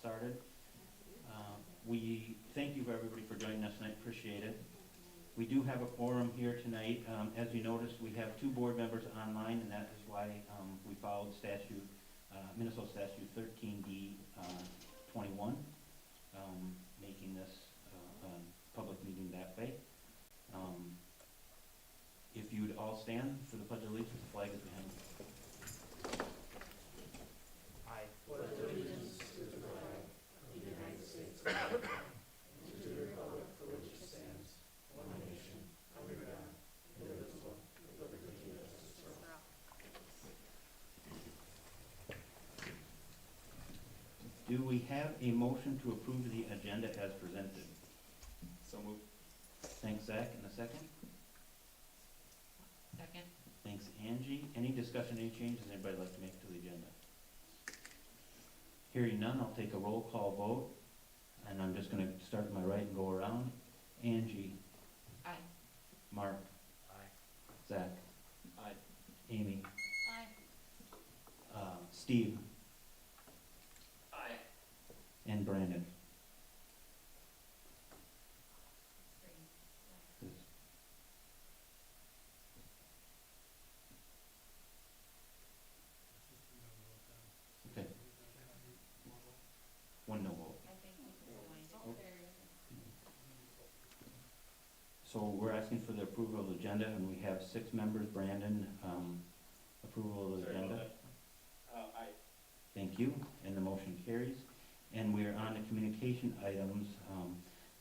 started. We thank you everybody for joining us tonight, appreciate it. We do have a quorum here tonight. As you noticed, we have 2 board members online, and that is why we followed statute, Minnesota Statute 13D 21, making this a public meeting that way. If you would all stand for the Pledge of Allegiance, the flag is behind you. I pledge allegiance to the flag of the United States of America and to the republic for which it stands, one nation, under God, indivisible, with liberty and justice for all. Do we have a motion to approve the agenda as presented? So moved. Thanks, Zach. And a second? Second. Thanks, Angie. Any discussion, any changes anybody like to make to the agenda? Hearing none, I'll take a roll call vote, and I'm just going to start to my right and go around. Angie. Aye. Mark. Aye. Zach. Aye. Amy. Aye. Steve. Aye. And Brandon. Okay. One no vote. So we're asking for the approval of the agenda, and we have 6 members. Brandon, approval of the agenda. Aye. Thank you, and the motion carries. And we are on to communication items.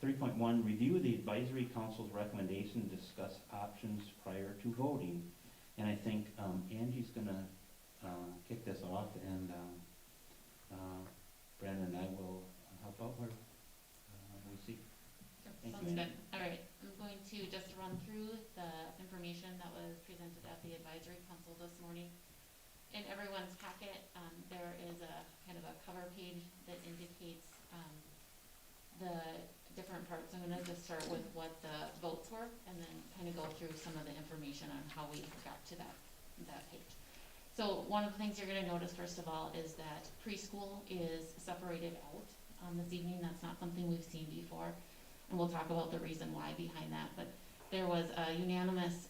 3.1, review the advisory council's recommendation, discuss options prior to voting. And I think Angie's gonna kick this off, and Brandon and I will help out where we see. Thank Sounds you. good. All right, I'm going to just run through the information that was presented at the advisory council this morning. In everyone's packet, there is a kind of a cover page that indicates the different parts. I'm gonna just start with what the votes were and then kind of go through some of the information on how we got to that page. So one of the things you're gonna notice first of all is that preschool is separated out this evening. That's not something we've seen before. And we'll talk about the reason why behind that. But there was a unanimous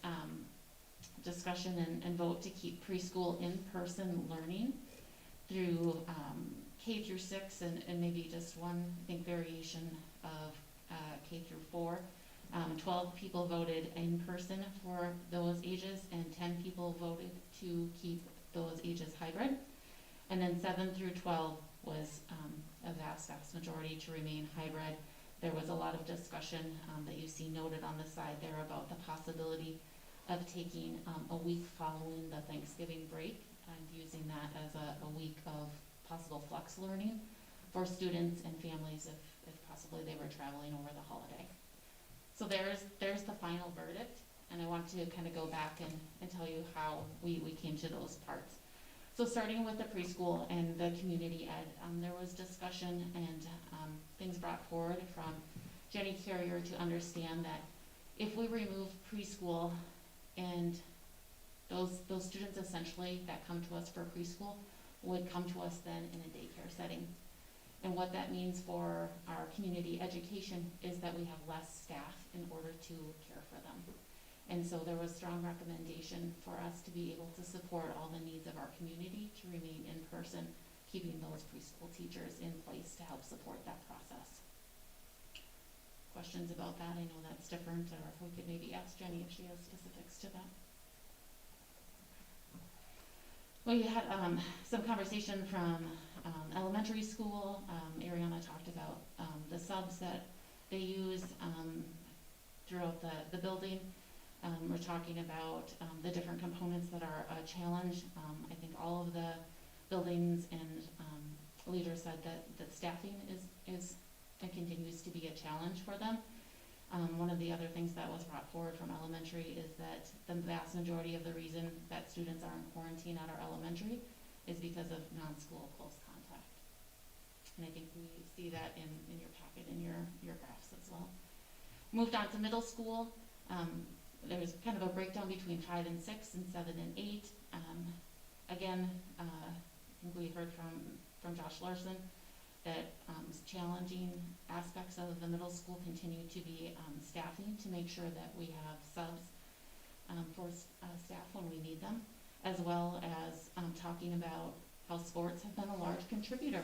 discussion and vote to keep preschool in-person learning through K through 6 and maybe just one, I think, variation of K through 4. 12 people voted in person for those ages, and 10 people voted to keep those ages hybrid. And then 7 through 12 was a vast majority to remain hybrid. There was a lot of discussion that you see noted on the side there about the possibility of taking a week following the Thanksgiving break and using that as a week of possible flex learning for students and families if possibly they were traveling over the holiday. So there's the final verdict, and I want to kind of go back and tell you how we came to those parts. So starting with the preschool and the community ed, there was discussion and things brought forward from Jenny Carrier to understand that if we remove preschool and those students essentially that come to us for preschool would come to us then in a daycare setting. And what that means for our community education is that we have less staff in order to care for them. And so there was strong recommendation for us to be able to support all the needs of our community to remain in person, keeping those preschool teachers in place to help support that process. Questions about that? I know that's different, or if we could maybe ask Jenny if she has specifics to that. We had some conversation from elementary school. Ariana talked about the subs that they use throughout the building. We're talking about the different components that are a challenge. I think all of the buildings and leaders said that staffing is and continues to be a challenge for them. One of the other things that was brought forward from elementary is that the vast majority of the reason that students are in quarantine at our elementary is because of non-school close contact. And I think we see that in your packet, in your graphs as well. Moved on to middle school. There was kind of a breakdown between 5 and 6 and 7 and 8. Again, I think we heard from Josh Larson that challenging aspects of the middle school continue to be staffing, to make sure that we have subs for staff when we need them, as well as talking about how sports have been a large contributor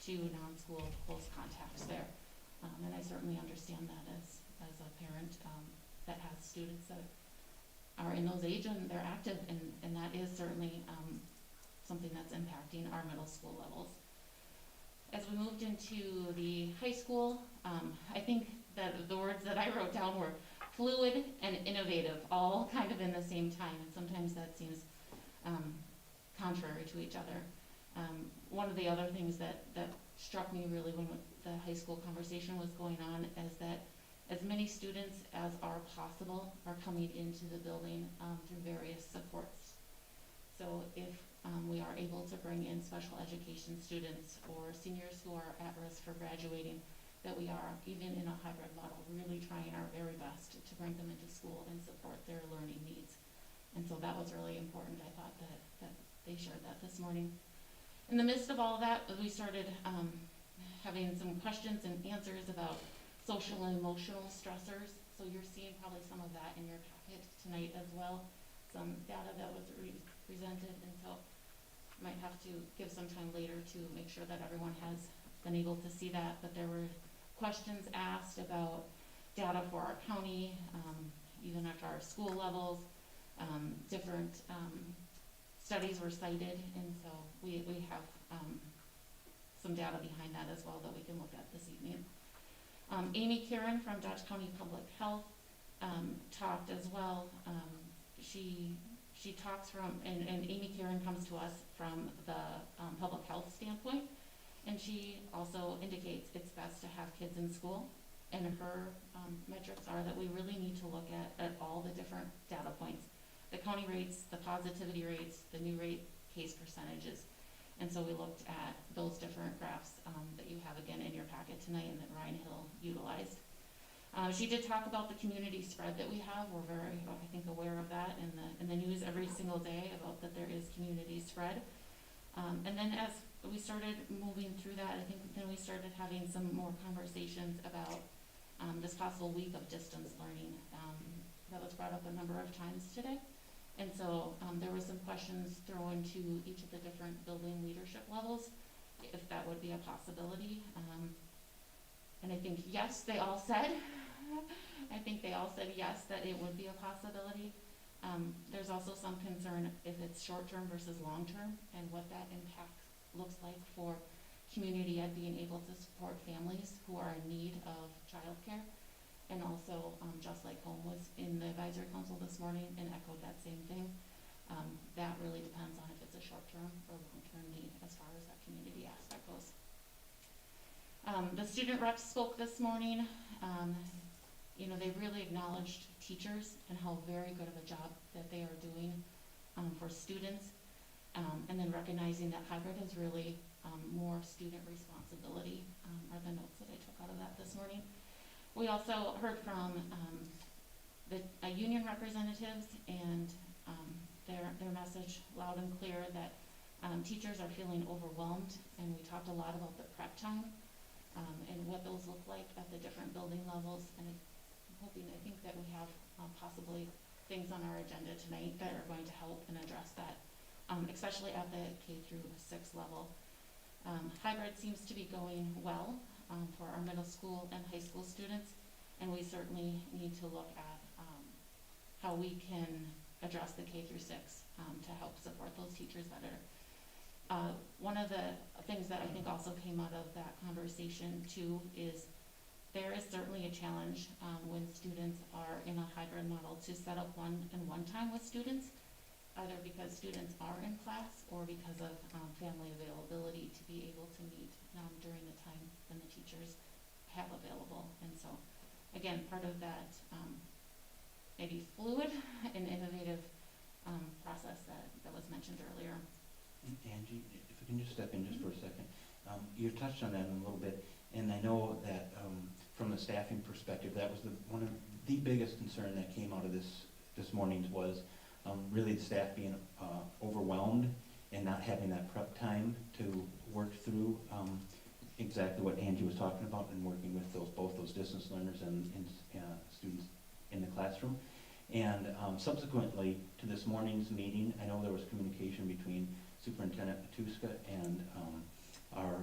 to non-school close contacts there. And I certainly understand that as a parent that has students that are in those age and they're active, and that is certainly something that's impacting our middle school levels. As we moved into the high school, I think that the words that I wrote down were fluid and innovative, all kind of in the same time, and sometimes that seems contrary to each other. One of the other things that struck me really when the high school conversation was going on is that as many students as are possible are coming into the building through various supports. So if we are able to bring in special education students or seniors who are at risk for graduating, that we are, even in a hybrid model, really trying our very best to bring them into school and support their learning needs. And so that was really important. I thought that they shared that this morning. In the midst of all that, we started having some questions and answers about social and emotional stressors. So you're seeing probably some of that in your packet tonight as well. Some data that was presented, and so might have to give some time later to make sure that everyone has been able to see that. But there were questions asked about data for our county, even at our school levels. Different studies were cited, and so we have some data behind that as well that we can look at this evening. Amy Karen from Dutch County Public Health talked as well. She talks from, and Amy Karen comes to us from the public health standpoint, and she also indicates it's best to have kids in school, and her metrics are that we really need to look at all the different data points, the county rates, the positivity rates, the new rate case percentages. And so we looked at those different graphs that you have again in your packet tonight and that Ryan Hill utilized. She did talk about the community spread that we have. We're very, I think, aware of that in the news every single day about that there is community spread. And then as we started moving through that, I think then we started having some more conversations about this possible week of distance learning that was brought up a number of times today. And so there were some questions thrown to each of the different building leadership levels, if that would be a possibility. And I think yes, they all said. I think they all said yes, that it would be a possibility. There's also some concern if it's short-term versus long-term and what that impact looks like for community ed being able to support families who are in need of childcare. And also, Just Like Home was in the advisory council this morning and echoed that same thing. That really depends on if it's a short-term or long-term need as far as that community aspect goes. The student reps spoke this morning. They really acknowledged teachers and how very good of a job that they are doing for students. And then recognizing that hybrid is really more student responsibility are the notes that I took out of that this morning. We also heard from the union representatives, and their message loud and clear that teachers are feeling overwhelmed, and we talked a lot about the prep time and what those look like at the different building levels. And I think that we have possibly things on our agenda tonight that are going to help and address that, especially at the K-6 level. Hybrid seems to be going well for our middle school and high school students, and we certainly need to look at how we can address the K-6 to help support those teachers better. One of the things that I think also came out of that conversation too is there is certainly a challenge when students are in a hybrid model to set up one-on-one time with students, either because students are in class or because of family availability to be able to meet during the time when the teachers have available. And so, again, part of that maybe fluid and innovative process that was mentioned earlier. Angie, if we can just step in just for a second. You touched on that a little bit, and I know that from the staffing perspective, that was one of the biggest concern that came out of this morning's was really the staff being overwhelmed and not having that prep time to work through exactly what Angie was talking about and working with both those distance learners and students in the classroom. And subsequently to this morning's meeting, I know there was communication between Superintendent Matuska and our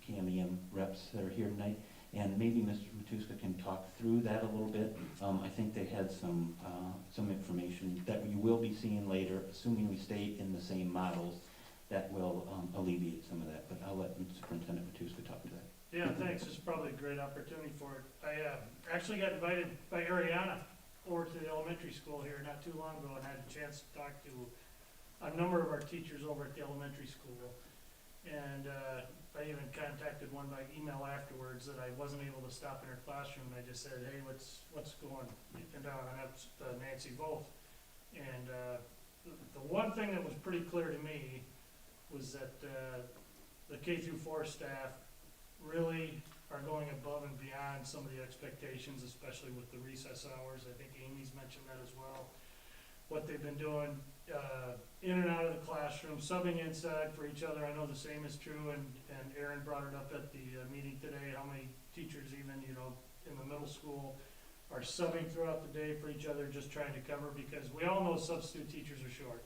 KMEM reps that are here tonight. And maybe Mr. Matuska can talk through that a little bit. I think they had some information that you will be seeing later, assuming we stay in the same models, that will alleviate some of that. But I'll let Superintendent Matuska talk to that. Yeah, thanks. This is probably a great opportunity for it. I actually got invited by Ariana over to the elementary school here not too long ago and had a chance to talk to a number of our teachers over at the elementary school. And I even contacted one by email afterwards that I wasn't able to stop in her classroom. I just said, hey, what's going down? And that's Nancy Wolf. And the one thing that was pretty clear to me was that the K-4 staff really are going above and beyond some of the expectations, especially with the recess hours. I think Amy's mentioned that as well. What they've been doing in and out of the classroom, subbing inside for each other. I know the same is true, and Aaron brought it up at the meeting today, how many teachers even, in the middle school are subbing throughout the day for each other, just trying to cover, because we all know substitute teachers are short.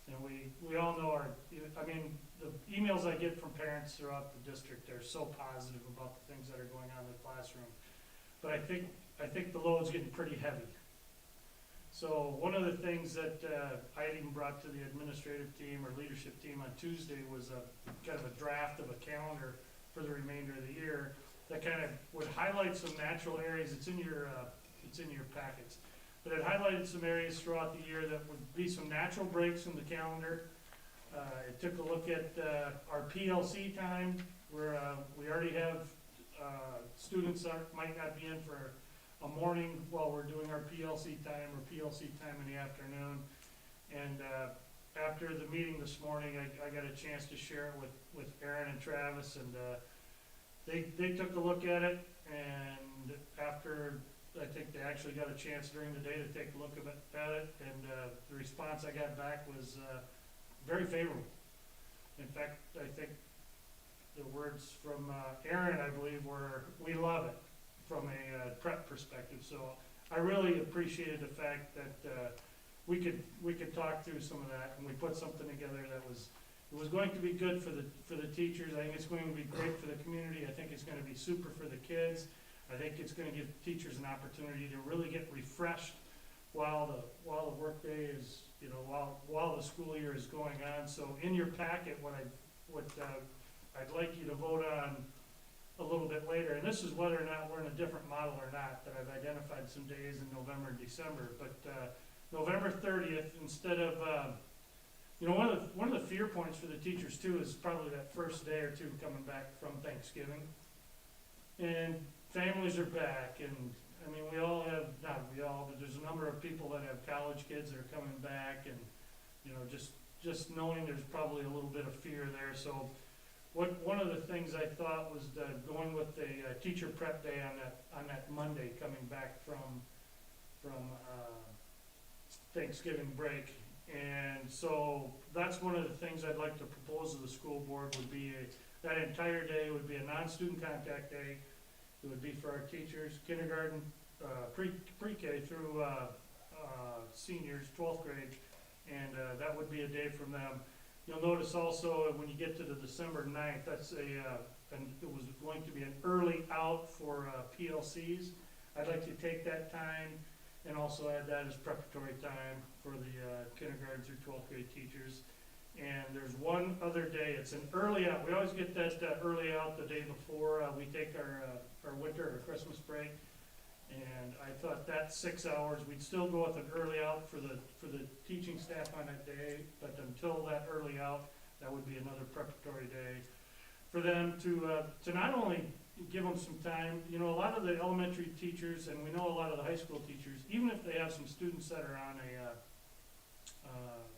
And we all know the emails I get from parents throughout the district are so positive about the things that are going on in the classroom. But I think the load's getting pretty heavy. So one of the things that I had even brought to the administrative team or leadership team on Tuesday was kind of a draft of a calendar for the remainder of the year that kind of would highlight some natural areas. It's in your packets. But it highlighted some areas throughout the year that would be some natural breaks in the calendar. It took a look at our PLC time, where we already have students that might not be in for a morning while we're doing our PLC time or PLC time in the afternoon. And after the meeting this morning, I got a chance to share it with Aaron and Travis, and they took a look at it, and after I think they actually got a chance during the day to take a look at it, and the response I got back was very favorable. In fact, I think the words from Aaron, I believe, were, "We love it," from a prep perspective. So I really appreciated the fact that we could talk through some of that, and we put something together that was going to be good for the teachers. I think it's going to be great for the community. I think it's going to be super for the kids. I think it's going to give teachers an opportunity to really get refreshed while the workday is, while the school year is going on. So in your packet, what I'd like you to vote on a little bit later, and this is whether or not we're in a different model or not, that I've identified some days in November and December. But November 30th, instead of, one of the fear points for the teachers too is probably that first day or two coming back from Thanksgiving. And families are back, and we all have, not we all, but there's a number of people that have college kids that are coming back, and just knowing there's probably a little bit of fear there. So one of the things I thought was going with the teacher prep day on that Monday coming back from Thanksgiving break. And so that's one of the things I'd like to propose to the school board would be that entire day would be a non-student contact day. It would be for our teachers, kindergarten, pre-K through seniors, 12th grade, and that would be a day from them. You'll notice also when you get to the December 9th, that's and it was going to be an early out for PLCs. I'd like to take that time and also add that as preparatory time for the kindergarten through 12th grade teachers. And there's one other day, it's an early out. We always get that early out the day before we take our winter or Christmas break. And I thought that 6 hours, we'd still go with an early out for the teaching staff on that day, but until that early out, that would be another preparatory day for them to not only give them some time. A lot of the elementary teachers, and we know a lot of the high school teachers, even if they have some students that are on a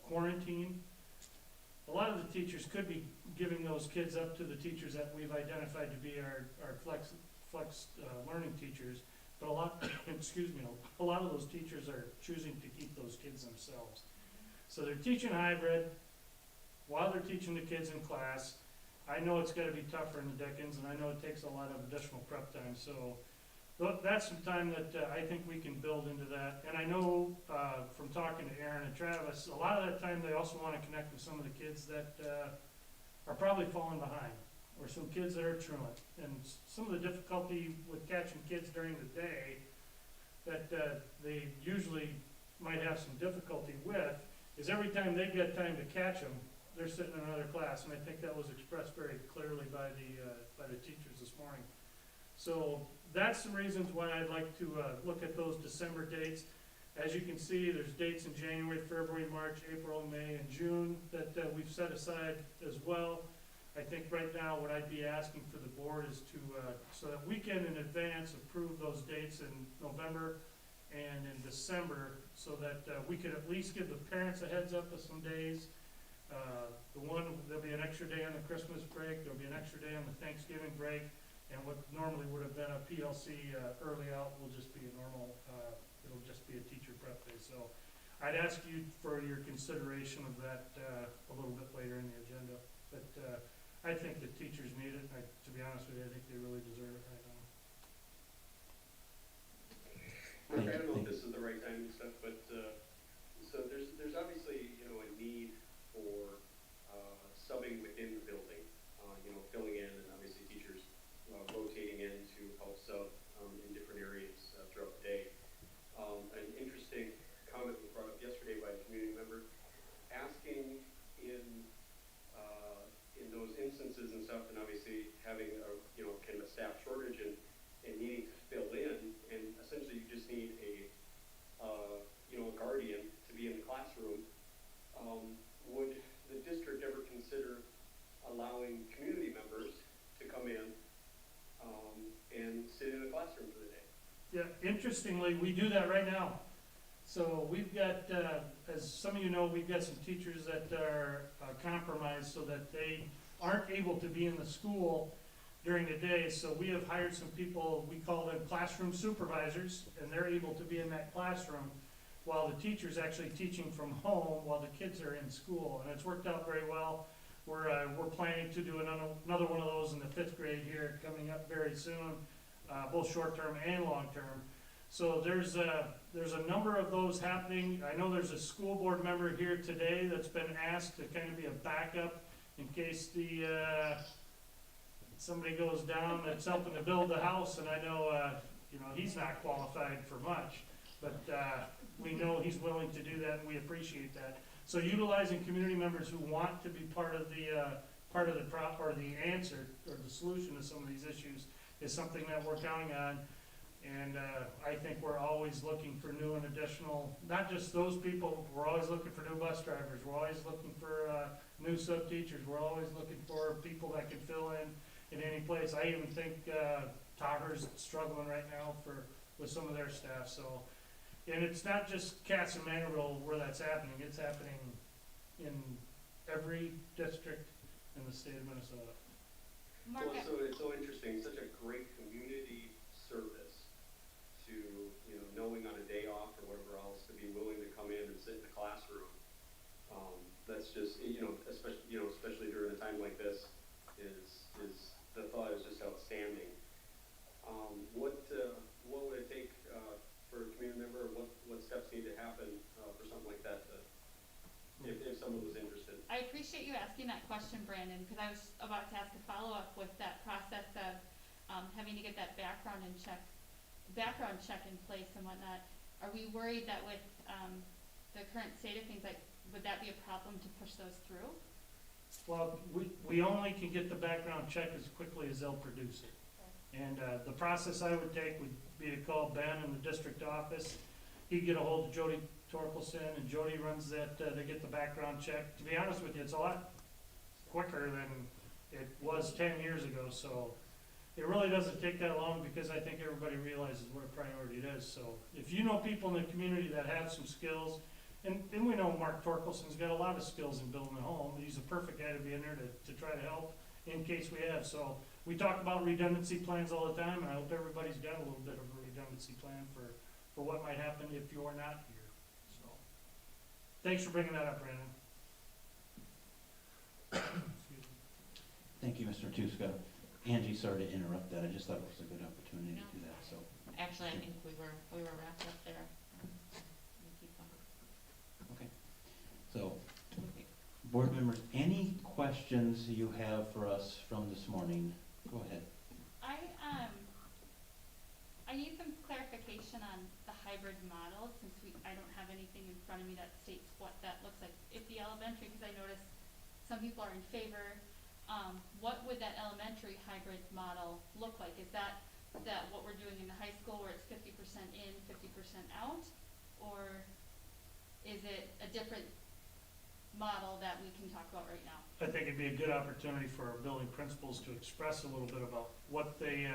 quarantine, a lot of the teachers could be giving those kids up to the teachers that we've identified to be our flex learning teachers. But a lot of those teachers are choosing to keep those kids themselves. So they're teaching hybrid while they're teaching the kids in class, I know it's gotta be tougher in the Dickens, and I know it takes a lot of additional prep time, so that's some time that I think we can build into that. And I know, from talking to Aaron and Travis, a lot of that time they also wanna connect with some of the kids that, are probably falling behind, or some kids that are truant. And some of the difficulty with catching kids during the day that, they usually might have some difficulty with, is every time they get time to catch them, they're sitting in another class, and I think that was expressed very clearly by the teachers this morning. So that's some reasons why I'd like to look at those December dates. As you can see, there's dates in January, February, March, April, May, and June that we've set aside as well. I think right now what I'd be asking for the board is to, so that we can in advance approve those dates in November and in December, so that we could at least give the parents a heads up of some days. There'll be an extra day on the Christmas break, there'll be an extra day on the Thanksgiving break, and what normally would have been a PLC early out will just be a normal, it'll just be a teacher prep day. So I'd ask you for your consideration of that a little bit later in the agenda. But I think the teachers need it, and to be honest with you, I think they really deserve it right now. Mark, I don't know if this is the right time and stuff, but, so there's obviously, a need for, subbing within the building, filling in, and obviously teachers, rotating in to help sub, in different areas, throughout the day. An interesting comment was brought up yesterday by a community member, asking in those instances and stuff, and obviously having a, kind of a staff shortage and needing to fill in, and essentially you just need a guardian to be in the classroom. Would the district ever consider allowing community members to come in and sit in the classroom for the day? Yeah, interestingly, we do that right now. So we've got, as some of you know, we've got some teachers that are compromised so that they aren't able to be in the school during the day. So we have hired some people, we call them classroom supervisors, and they're able to be in that classroom while the teacher's actually teaching from home while the kids are in school. And it's worked out very well. We're planning to do another one of those in the 5th grade here coming up very soon, both short-term and long-term. So there's a number of those happening. I know there's a school board member here today that's been asked to kind of be a backup in case somebody goes down that's helping to build the house, and I know, he's not qualified for much, but we know he's willing to do that, and we appreciate that. So utilizing community members who want to be part of the answer or the solution to some of these issues is something that we're counting on. And I think we're always looking for new and additional, not just those people, we're always looking for new bus drivers, we're always looking for new sub-teachers, we're always looking for people that can fill in any place. I even think Tahoe's struggling right now with some of their staff. So, and it's not just Katz and Manorville where that's happening, it's happening in every district in the state of Minnesota. Mark, Well, so it's so interesting, such a great community service to, knowing on a day off or whatever else, to be willing to come in and sit in the classroom. That's just, especially during a time like this, is the thought is just outstanding. What would it take for a community member, or what steps need to happen for something like that if someone was interested? I appreciate you asking that question, Brandon, because I was about to ask a follow-up with that process of having to get that background check in place and whatnot. Are we worried that with the current state of things, would that be a problem to push those through? Well, we only can get the background check as quickly as they'll produce it. And the process I would take would be to call Ben in the district office. He'd get a hold of Jody Torkelson, and Jody runs that, they get the background check. To be honest with you, it's a lot quicker than it was 10 years ago, so it really doesn't take that long because I think everybody realizes what a priority it is. So if you know people in the community that have some skills, and we know Mark Torkelson's got a lot of skills in building a home, he's a perfect guy to be in there to try to help in case we have. So we talk about redundancy plans all the time, and I hope everybody's got a little bit of a redundancy plan for what might happen if you're not here. So thanks for bringing that up, Brandon. Excuse me. Thank you, Mr. Matuska. Angie, sorry to interrupt that. I just thought it was a good opportunity to do that, so. Actually, I think we were wrapped up there. We keep going. Okay. So, board members, any questions you have for us from this morning? Go ahead. I need some clarification on the hybrid model, since I don't have anything in front of me that states what that looks like. If the elementary, because I noticed some people are in favor, what would that elementary hybrid model look like? Is that what we're doing in the high school where it's 50% in, 50% out? Or is it a different model that we can talk about right now? I think it'd be a good opportunity for our building principals to express a little bit about what they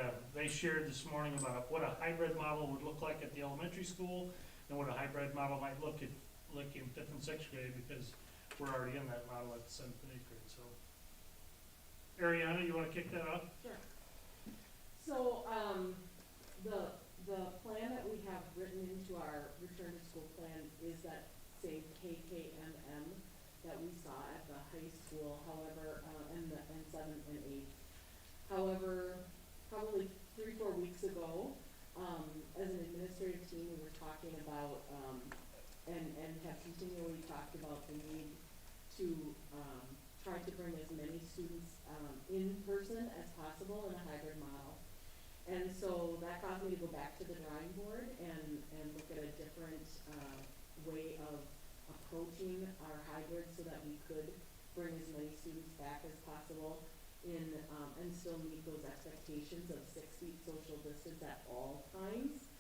shared this morning about what a hybrid model would look like at the elementary school and what a hybrid model might look in 5th and 6th grade, because we're already in that model at 7th and 8th grade, so. Ariana, you wanna kick that off? Sure. So, the plan that we have written into our return to school plan is that same KKMM that we saw at the high school, however, and 7th and 8th. However, probably 3-4 weeks ago, as an administrative team, we were talking about, and have continually talked about the need to, try to bring as many students, in person as possible in a hybrid model. And so that caused me to go back to the drawing board and look at a different, way of approaching our hybrid so that we could bring as many students back as possible in, and still meet those expectations of 6 feet social distance at all times.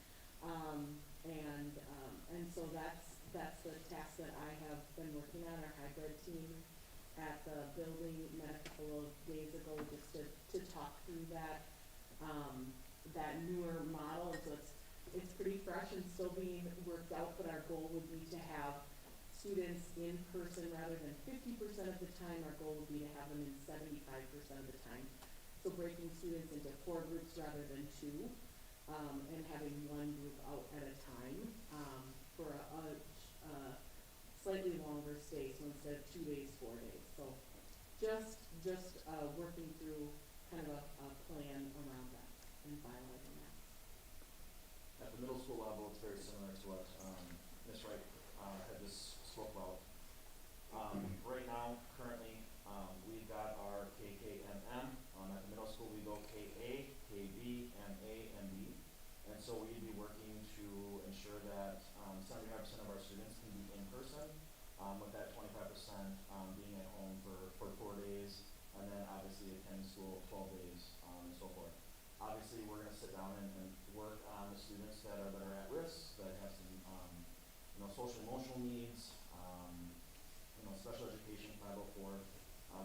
And so that's the task that I have been working on, our hybrid team at the building met a couple of days ago just to talk through that, that newer model. So it's pretty fresh and still being worked out, but our goal would be to have students in person rather than 50% of the time. Our goal would be to have them in 75% of the time. So breaking students into 4 groups rather than 2, and having 1 group out at a time, for a slightly longer stay, so instead of 2 days, 4 days. So just working through kind of a plan around that and finalizing that. At the middle school level, it's very similar to what Ms. Wright had just spoke about. Right now, currently, we've got our KKMM. At the middle school, we go KA, KB, MA, and B. And so we'd be working to ensure that 75% of our students can be in person, with that 25% being at home for 4 days, and then obviously attending school 12 days, and so forth. Obviously, we're going to sit down and work on the students that are at risk, that have some social emotional needs, special education 504.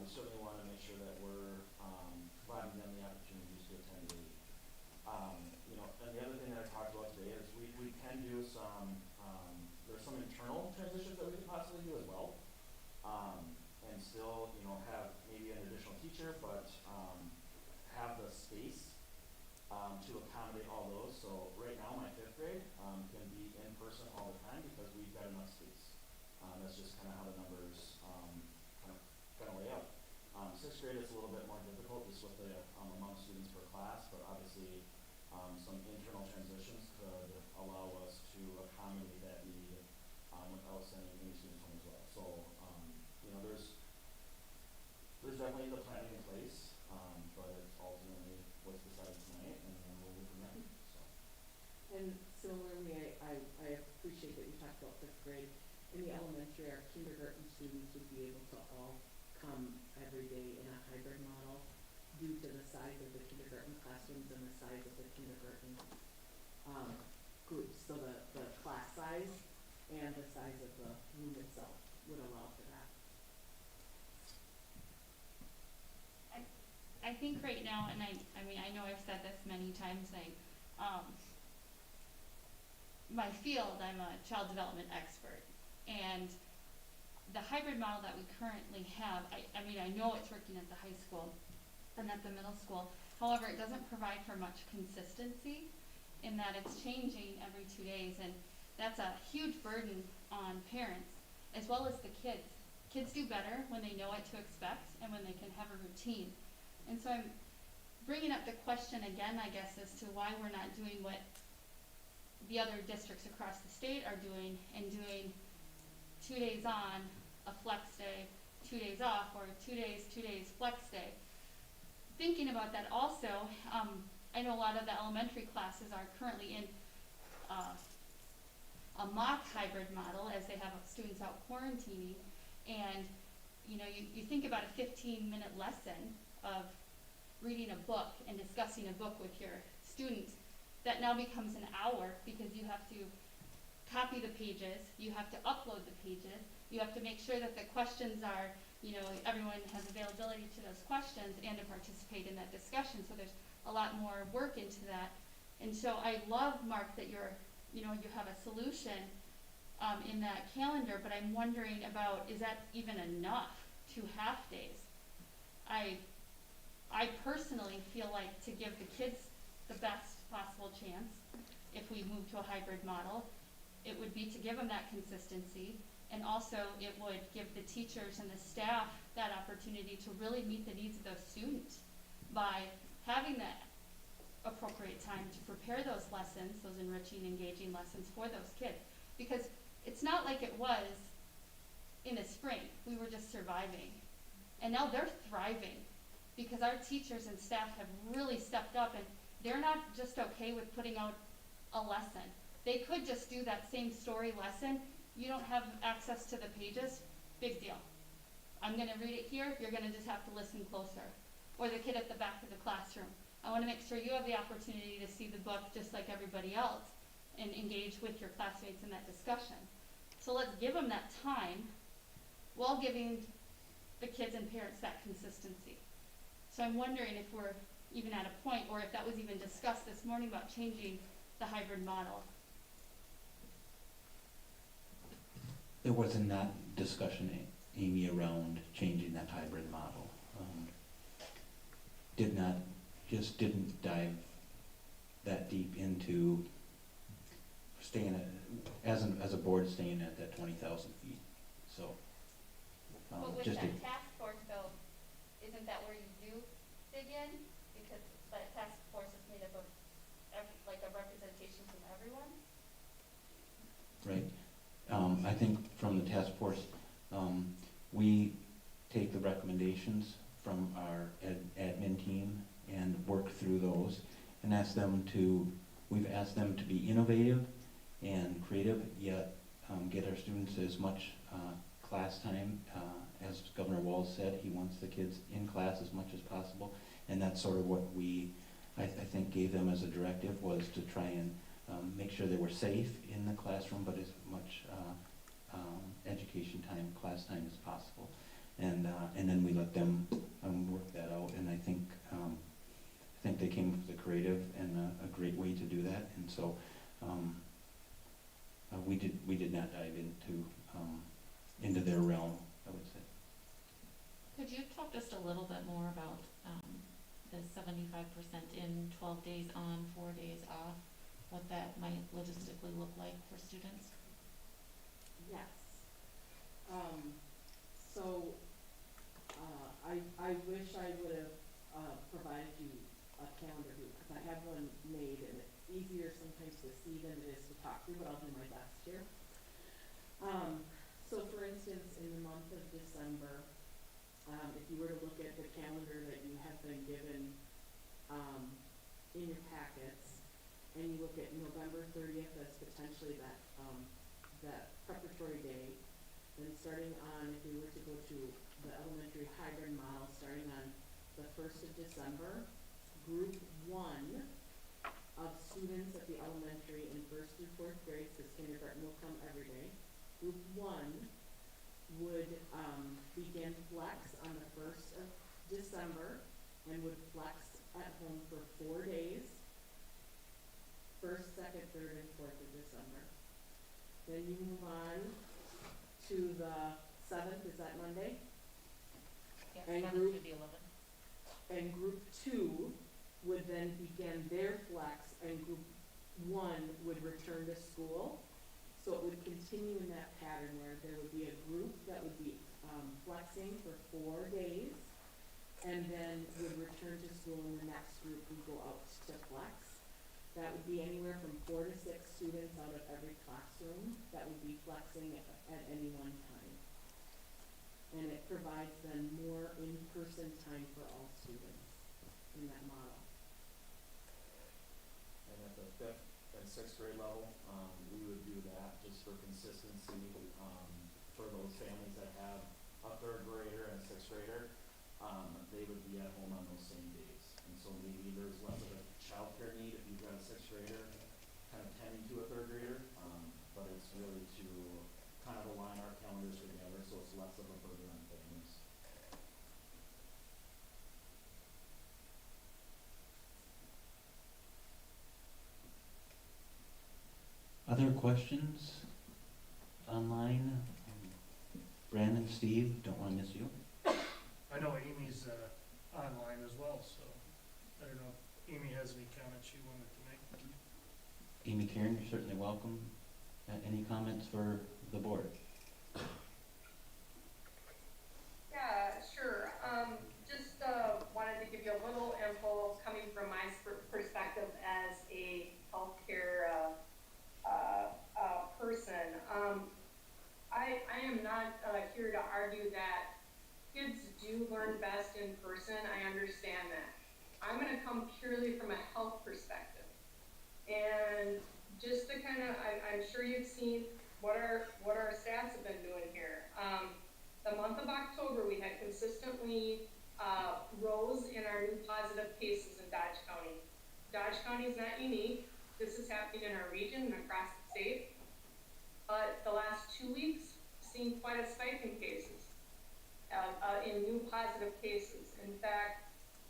We certainly want to make sure that we're providing them the opportunities to attend daily. And the other thing that I talked about today is we can do some, there's some internal transitions that we could possibly do as well. And still, have maybe an additional teacher, but have the space to accommodate all those. So right now, my 5th grade can be in person all the time because we've got enough space. That's just kind of how the numbers kind of lay out. 6th grade is a little bit more difficult just with the amount of students per class, but obviously some internal transitions could allow us to accommodate that need without sending any students home as well. So there's definitely the planning in place, but it's ultimately what's decided tonight, and then we'll move from there. So. And similarly, I appreciate that you talked about 5th grade. In the elementary, our kindergarten students would be able to all come every day in a hybrid model due to the size of the kindergarten classrooms and the size of the kindergarten groups. So the class size and the size of the room itself would allow for that. I think right now, and I mean, I know I've said this many times, my field, I'm a child development expert, and the hybrid model that we currently have, I mean, I know it's working at the high school and at the middle school. However, it doesn't provide for much consistency in that it's changing every 2 days, and that's a huge burden on parents as well as the kids. Kids do better when they know what to expect and when they can have a routine. And so I'm bringing up the question again, I guess, as to why we're not doing what the other districts across the state are doing, and doing 2 days on, a flex day, 2 days off, or 2 days, flex day. Thinking about that also, I know a lot of the elementary classes are currently in a mock hybrid model as they have students out quarantining, and you think about a 15-minute lesson of reading a book and discussing a book with your students, that now becomes an hour because you have to copy the pages, you have to upload the pages, you have to make sure that the questions are, everyone has availability to those questions and to participate in that discussion. So there's a lot more work into that. And so I love, Mark, that you have a solution in that calendar, but I'm wondering about, is that even enough, 2 half days? I personally feel like to give the kids the best possible chance, if we move to a hybrid model, it would be to give them that consistency, and also it would give the teachers and the staff that opportunity to really meet the needs of those students by having that appropriate time to prepare those lessons, those enriching, engaging lessons for those kids. Because it's not like it was in the spring. We were just surviving. And now they're thriving because our teachers and staff have really stepped up, and they're not just okay with putting out a lesson. They could just do that same story lesson. You don't have access to the pages, big deal. I'm gonna read it here, you're gonna just have to listen closer. Or the kid at the back of the classroom. I wanna make sure you have the opportunity to see the book just like everybody else and engage with your classmates in that discussion. So let's give them that time while giving the kids and parents that consistency. So I'm wondering if we're even at a point, or if that was even discussed this morning about changing the hybrid model. There was not discussion, Amy, around changing that hybrid model. Didn't dive that deep into staying as a board, staying at that 20,000 feet. So, But with just that task force though, isn't that where you do dig in? Because that task force is made up of like a representation from everyone? right. I think from the task force, we take the recommendations from our admin team and work through those and we've asked them to be innovative and creative, yet get our students as much class time. As Governor Walz said, he wants the kids in class as much as possible, and that's sort of what I think gave them as a directive, was to try and make sure they were safe in the classroom, but as much education time, class time as possible. And then we let them work that out, and I think they came up with a creative and a great way to do that. And so we did not dive into their realm, I would say. Could you talk just a little bit more about the 75% in, 12 days on, 4 days off, what that might logistically look like for students? Yes. I wish I would have provided you a calendar here, because I have one made, and it's easier sometimes to see than it is to talk through, but I'll do my best here. So for instance, in the month of December, if you were to look at the calendar that you have been given in your packets, and you look at November 30th as potentially that preparatory day, then starting on, if we were to go to the elementary hybrid model, starting on the 1st of December, group 1 of students at the elementary in 1st through 4th grade, because kindergarten will come every day, group 1 would begin flex on the 1st of December and would flex at home for 4 days, 1st, 2nd, 3rd, and 4th of December. Then you move on to the 7th, is that Monday? Yes, And 7th group- through the 11th. And group 2 would then begin their flex, and group 1 would return to school. So it would continue in that pattern where there would be a group that would be flexing for 4 days, and then would return to school, and the next group would go out to flex. That would be anywhere from 4 to 6 students out of every classroom that would be flexing at any one time. And it provides then more in-person time for all students in that model. And at the 5th and 6th grade level, we would do that just for consistency, for those families that have a 3rd grader and a 6th grader, they would be at home on those same days. And so maybe there's less of a childcare need if you've got a 6th grader kind of tending to a 3rd grader, but it's really to kind of align our calendars together so it's less of a burden on families. Other questions online? Brandon, Steve, don't want to miss you. I know Amy's, online as well, so I don't know if Amy has any comments she wanted to make. Amy Karen, you're certainly welcome. Any comments for the board? Yeah, sure. Just wanted to give you a little info coming from my perspective as a healthcare person. I am not here to argue that kids do learn best in person. I understand that. I'm going to come purely from a health perspective. And just to kind of, I'm sure you've seen what our stats have been doing here. The month of October, we had consistently rose in our new positive cases in Dodge County. Dodge County is not unique. This is happening in our region and across the state. But the last 2 weeks, seen quite a spike in cases, in new positive cases. In fact,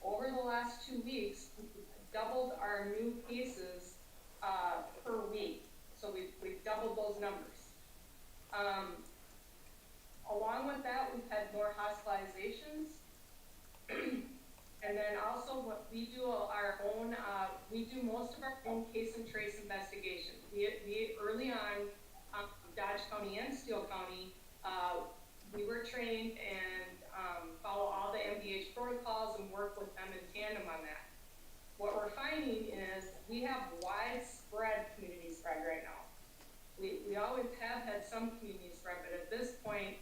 over the last 2 weeks, we've doubled our new cases per week. So we've doubled those numbers. Along with that, we've had more hospitalizations. And then also what we do our own, we do most of our own case and trace investigation. We early on, Dodge County and Steele County, we were trained and follow all the MDH protocols and work with them in tandem on that. What we're finding is we have widespread community spread right now. We always have had some community spread, but at this point,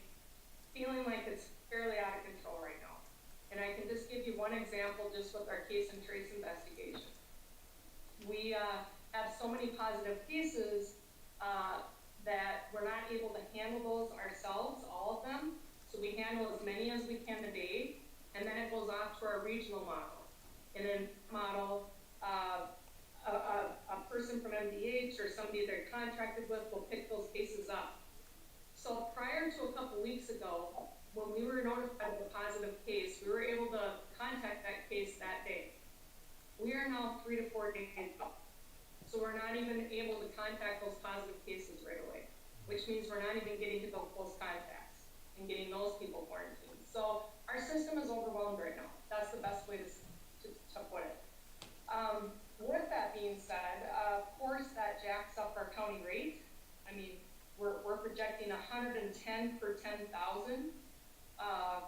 feeling like it's fairly out of control right now. And I can just give you one example just with our case and trace investigation. We have so many positive cases that we're not able to handle those ourselves, all of them. So we handle as many as we can a day, and then it goes off to our regional model. And in model, a person from MDH or somebody they're contracted with will pick those cases up. So prior to a couple weeks ago, when we were notified of a positive case, we were able to contact that case that day. We are now 3 to 4 days out. So we're not even able to contact those positive cases right away, which means we're not even getting to those close contacts and getting those people quarantined. So our system is overwhelmed right now. That's the best way to put it. With that being said, of course that jacks up our county rate. I mean, we're projecting 110 per 10,000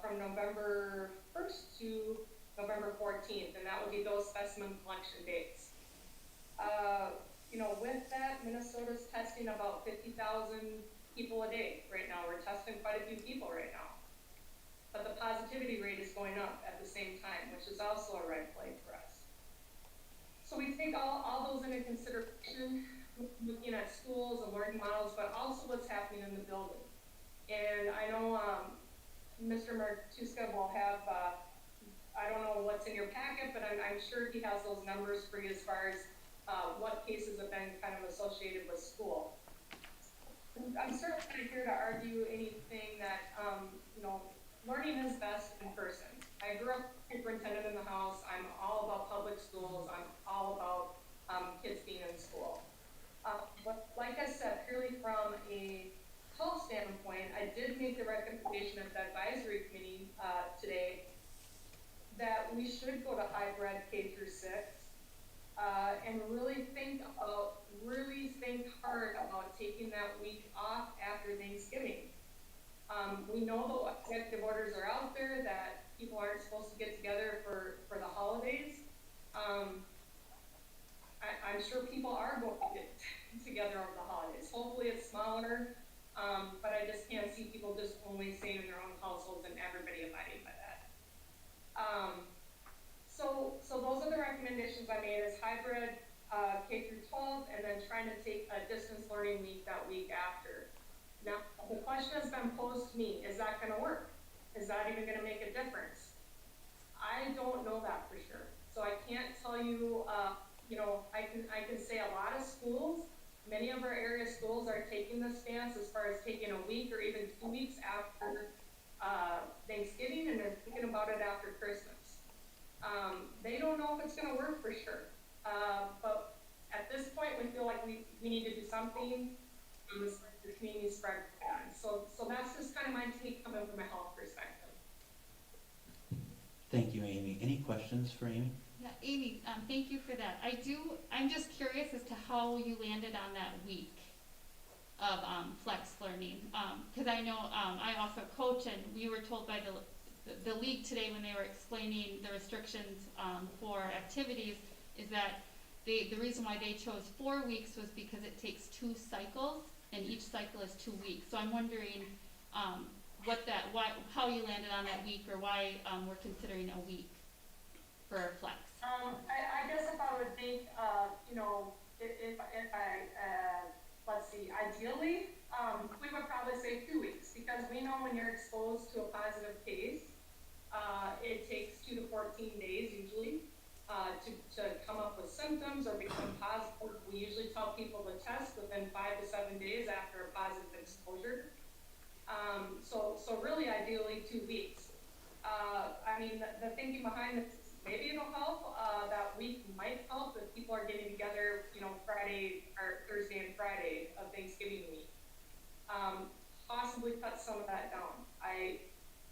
from November 1st to November 14th, and that will be those specimen collection dates. With that, Minnesota's testing about 50,000 people a day right now. We're testing quite a few people right now. But the positivity rate is going up at the same time, which is also a red flag for us. So we take all those into consideration, looking at schools and learning models, but also what's happening in the building. And I know Mr. Matuska will have, I don't know what's in your packet, but I'm sure he has those numbers for you as far as what cases have been kind of associated with school. I'm certainly not here to argue anything that, learning is best in person. I grew up superintendent in the house. I'm all about public schools. I'm all about kids being in school. But like I said, purely from a health standpoint, I did make the recommendation at the advisory committee today that we should go to hybrid K through 6 and really think hard about taking that week off after Thanksgiving. We know the executive orders are out there that people aren't supposed to get together for the holidays. I'm sure people are going to get together over the holidays. Hopefully it's smaller, but I just can't see people just only staying in their own households and everybody abiding by that. So those are the recommendations I made, is hybrid K through 12, and then trying to take a distance learning week that week after. Now, the question has been posed to me, is that going to work? Is that even going to make a difference? I don't know that for sure. So I can't tell you, I can say a lot of schools, many of our area schools are taking the stance as far as taking a week or even 2 weeks after Thanksgiving, and they're thinking about it after Christmas. They don't know if it's going to work for sure. But at this point, we feel like we need to do something to the community spread. So that's just kind of my take coming from a health perspective. Thank you, Amy. Any questions for Amy? Yeah, Amy, thank you for that. I'm just curious as to how you landed on that week of flex learning. Because I know I also coach, and we were told by the league today when they were explaining the restrictions for activities is that the reason why they chose 4 weeks was because it takes 2 cycles, and each cycle is 2 weeks. So I'm wondering how you landed on that week, or why we're considering a week for flex. I guess if I would think, if I let's see, ideally, we would probably say 2 weeks, because we know when you're exposed to a positive case, it takes 2 to 14 days usually to come up with symptoms or become positive. We usually tell people to test within 5 to 7 days after a positive exposure. So really, ideally, 2 weeks. I mean, the thinking behind this, maybe it'll help. That week might help if people are getting together, Friday or Thursday and Friday of Thanksgiving week. Possibly cut some of that down.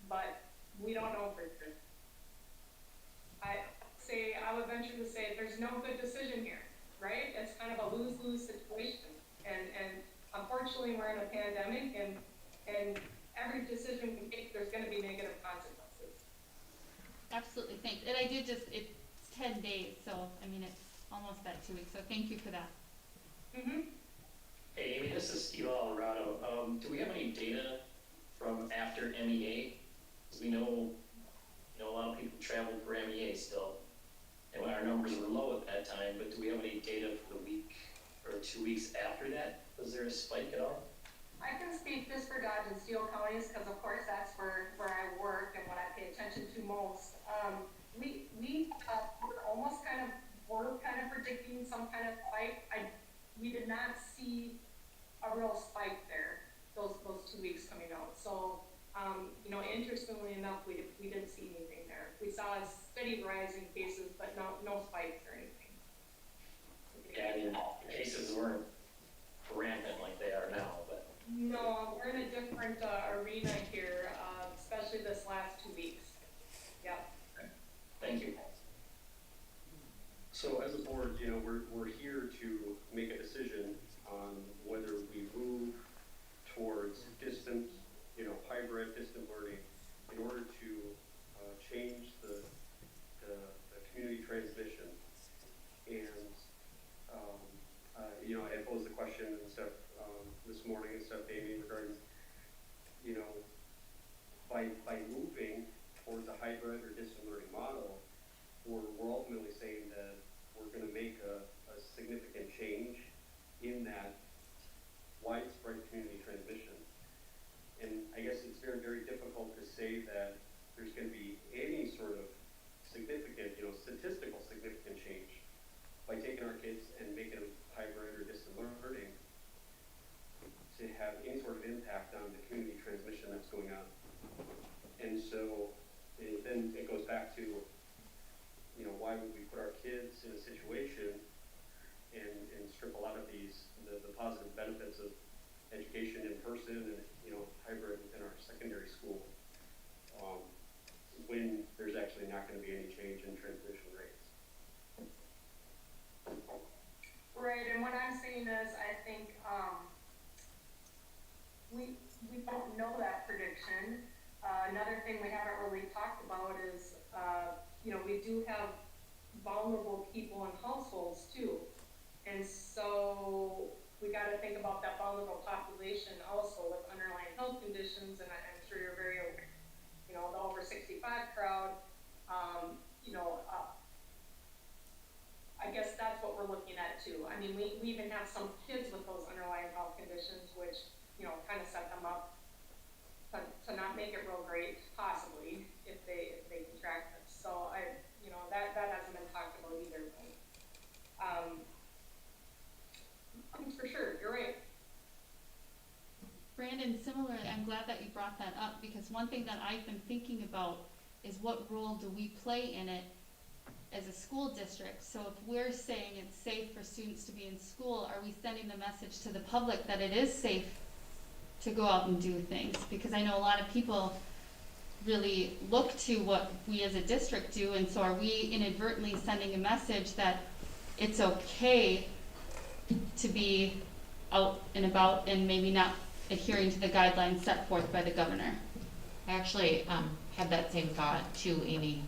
But we don't know for sure. I would venture to say there's no good decision here, right? It's kind of a lose-lose situation. And unfortunately, we're in a pandemic, and every decision we make, there's going to be negative consequences. Absolutely, thanks. And it's 10 days, so I mean, it's almost that 2 weeks, so thank you for that. Mm-hmm. Hey Amy, this is Steve Alvarado. Do we have any data from after MEA? Because we know a lot of people traveled for MEA still, and our numbers were low at that time, but do we have any data for the week or 2 weeks after that? Was there a spike at all? I can speak just for Dodge and Steele counties, because of course that's where I work and what I pay attention to most. We're kind of predicting some kind of spike. We did not see a real spike there those 2 weeks coming out. So interestingly enough, we didn't see anything there. We saw a steady rise in cases, but no spikes or anything. Yeah, I mean, cases weren't rampant like they are now, but. No, we're in a different arena here, especially this last 2 weeks. Yeah. Thank you. So as a board, we're here to make a decision on whether we move towards distant, hybrid distant learning in order to change the community transmission. And I posed the question and stuff this morning and stuff, Amy, regarding, by moving towards a hybrid or distant learning model, we're ultimately saying that we're going to make a significant change in that widespread community transmission. And I guess it's very, very difficult to say that there's going to be any sort of significant, statistical significant change by taking our kids and making them hybrid or distant learning to have any sort of impact on the community transmission that's going on. And so then it goes back to, why would we put our kids in a situation and strip a lot of the positive benefits of education in person and, hybrid within our secondary school, when there's actually not going to be any change in transmission rates. Right, and what I'm saying is, I think we don't know that prediction. Another thing we haven't really talked about is, you know, we do have vulnerable people in households too. And so we gotta think about that vulnerable population also with underlying health conditions, and I'm sure you're very aware, you know, the over 65 crowd, you know, I guess that's what we're looking at too. I mean, we even have some kids with those underlying health conditions, which, you know, kind of set them up to not make it real great, possibly, if they contract this. So you know, that hasn't been talked about either. For sure, you're right. Brandon, similarly, I'm glad that you brought that up, because one thing that I've been thinking about is what role do we play in it as a school district? So if we're saying it's safe for students to be in school, are we sending the message to the public that it is safe to go out and do things? Because I know a lot of people really look to what we as a district do, and so are we inadvertently sending a message that it's okay to be out and about and maybe not adhering to the guidelines set forth by the governor? I actually had that same thought too, Amy,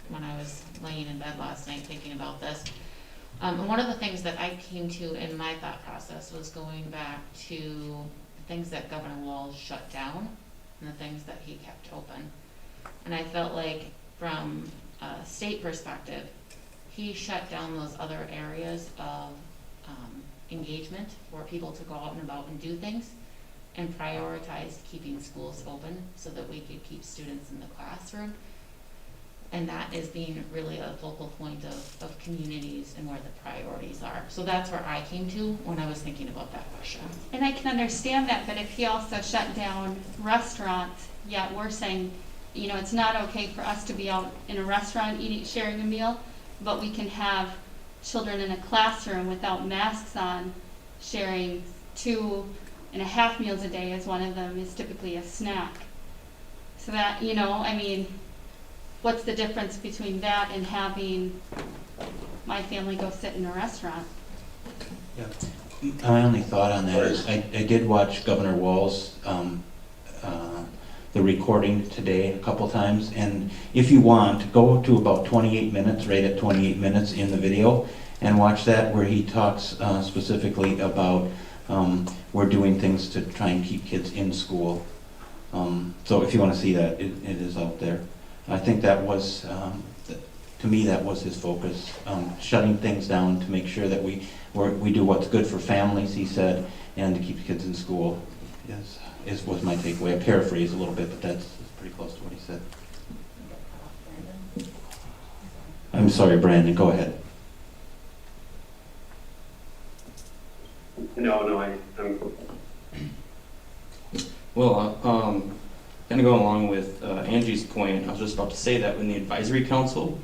when I was laying in bed last night thinking about this. And one of the things that I came to in my thought process was going back to the things that Governor Walz shut down and the things that he kept open. And I felt like from a state perspective, he shut down those other areas of engagement for people to go out and about and do things, and prioritized keeping schools open so that we could keep students in the classroom. And that is being really a focal point of communities and where the priorities are. So that's where I came to when I was thinking about that question. And I can understand that, but if he also shut down restaurants, yet we're saying, you know, it's not okay for us to be out in a restaurant eating, sharing a meal, but we can have children in a classroom without masks on, sharing 2.5 meals a day, as one of them is typically a snack. So that, you know, I mean, what's the difference between that and having my family go sit in a restaurant? Yeah. My only thought on that is I did watch Governor Walz, the recording today a couple times, and if you want, go to about 28 minutes, right at 28 minutes in the video, and watch that where he talks specifically about we're doing things to try and keep kids in school. So if you want to see that, it is out there. I think that was, to me, that was his focus, shutting things down to make sure that we do what's good for families, he said, and to keep kids in school. Was my takeaway. I paraphrase a little bit, but that's pretty close to what he said. I'm sorry, Brandon, go ahead. No, I'm. Well, kind of going along with Angie's point, I was just about to say that in the advisory council,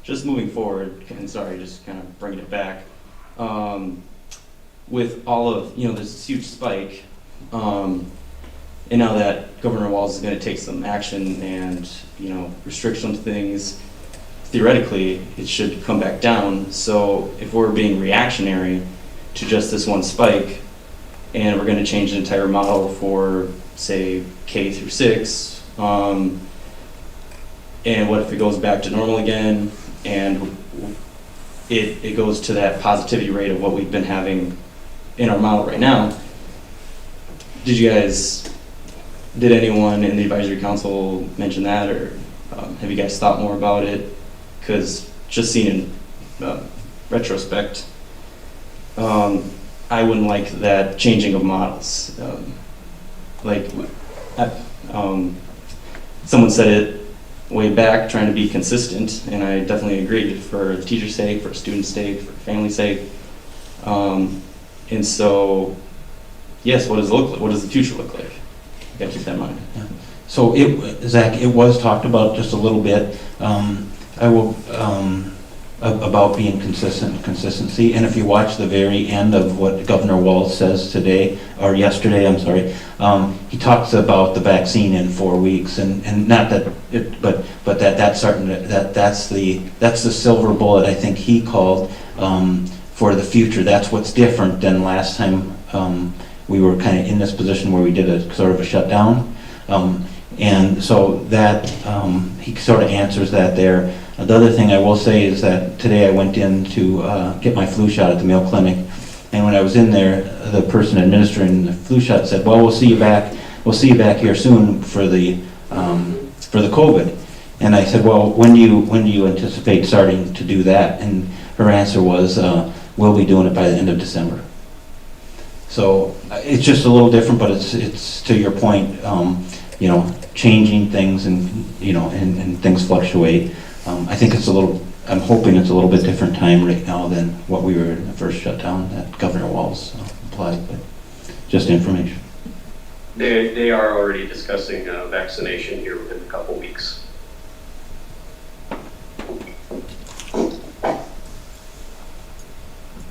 just moving forward, and sorry, just kind of bringing it back, with all of, you know, this huge spike, and now that Governor Walz is going to take some action and, you know, restrict some things, theoretically, it should come back down. So if we're being reactionary to just this one spike, and we're going to change the entire model for, say, K through 6, and what if it goes back to normal again, and it goes to that positivity rate of what we've been having in our model right now? Did anyone in the advisory council mention that, or have you guys thought more about it? Because just seeing in retrospect, I wouldn't like that changing of models. Someone said it way back, trying to be consistent, and I definitely agree, for the teacher's sake, for student's sake, for family's sake. And so, yes, what does it look like? What does the future look like? You gotta keep that in mind. Yeah. So Zach, it was talked about just a little bit. About being consistency, and if you watch the very end of what Governor Walz says today, or yesterday, I'm sorry, he talks about the vaccine in 4 weeks, and not that, but that's the silver bullet, I think he called, for the future. That's what's different than last time we were kind of in this position where we did a sort of a shutdown. And so that, he sort of answers that there. The other thing I will say is that today I went in to get my flu shot at the Mayo Clinic, and when I was in there, the person administering the flu shot said, well, we'll see you back here soon for the COVID. And I said, well, when do you anticipate starting to do that? And her answer was, we'll be doing it by the end of December. So it's just a little different, but it's to your point, you know, changing things and, you know, and things fluctuate. I think I'm hoping it's a little bit different time right now than what we were in the first shutdown that Governor Walz applied, but just information. They are already discussing vaccination here within a couple weeks.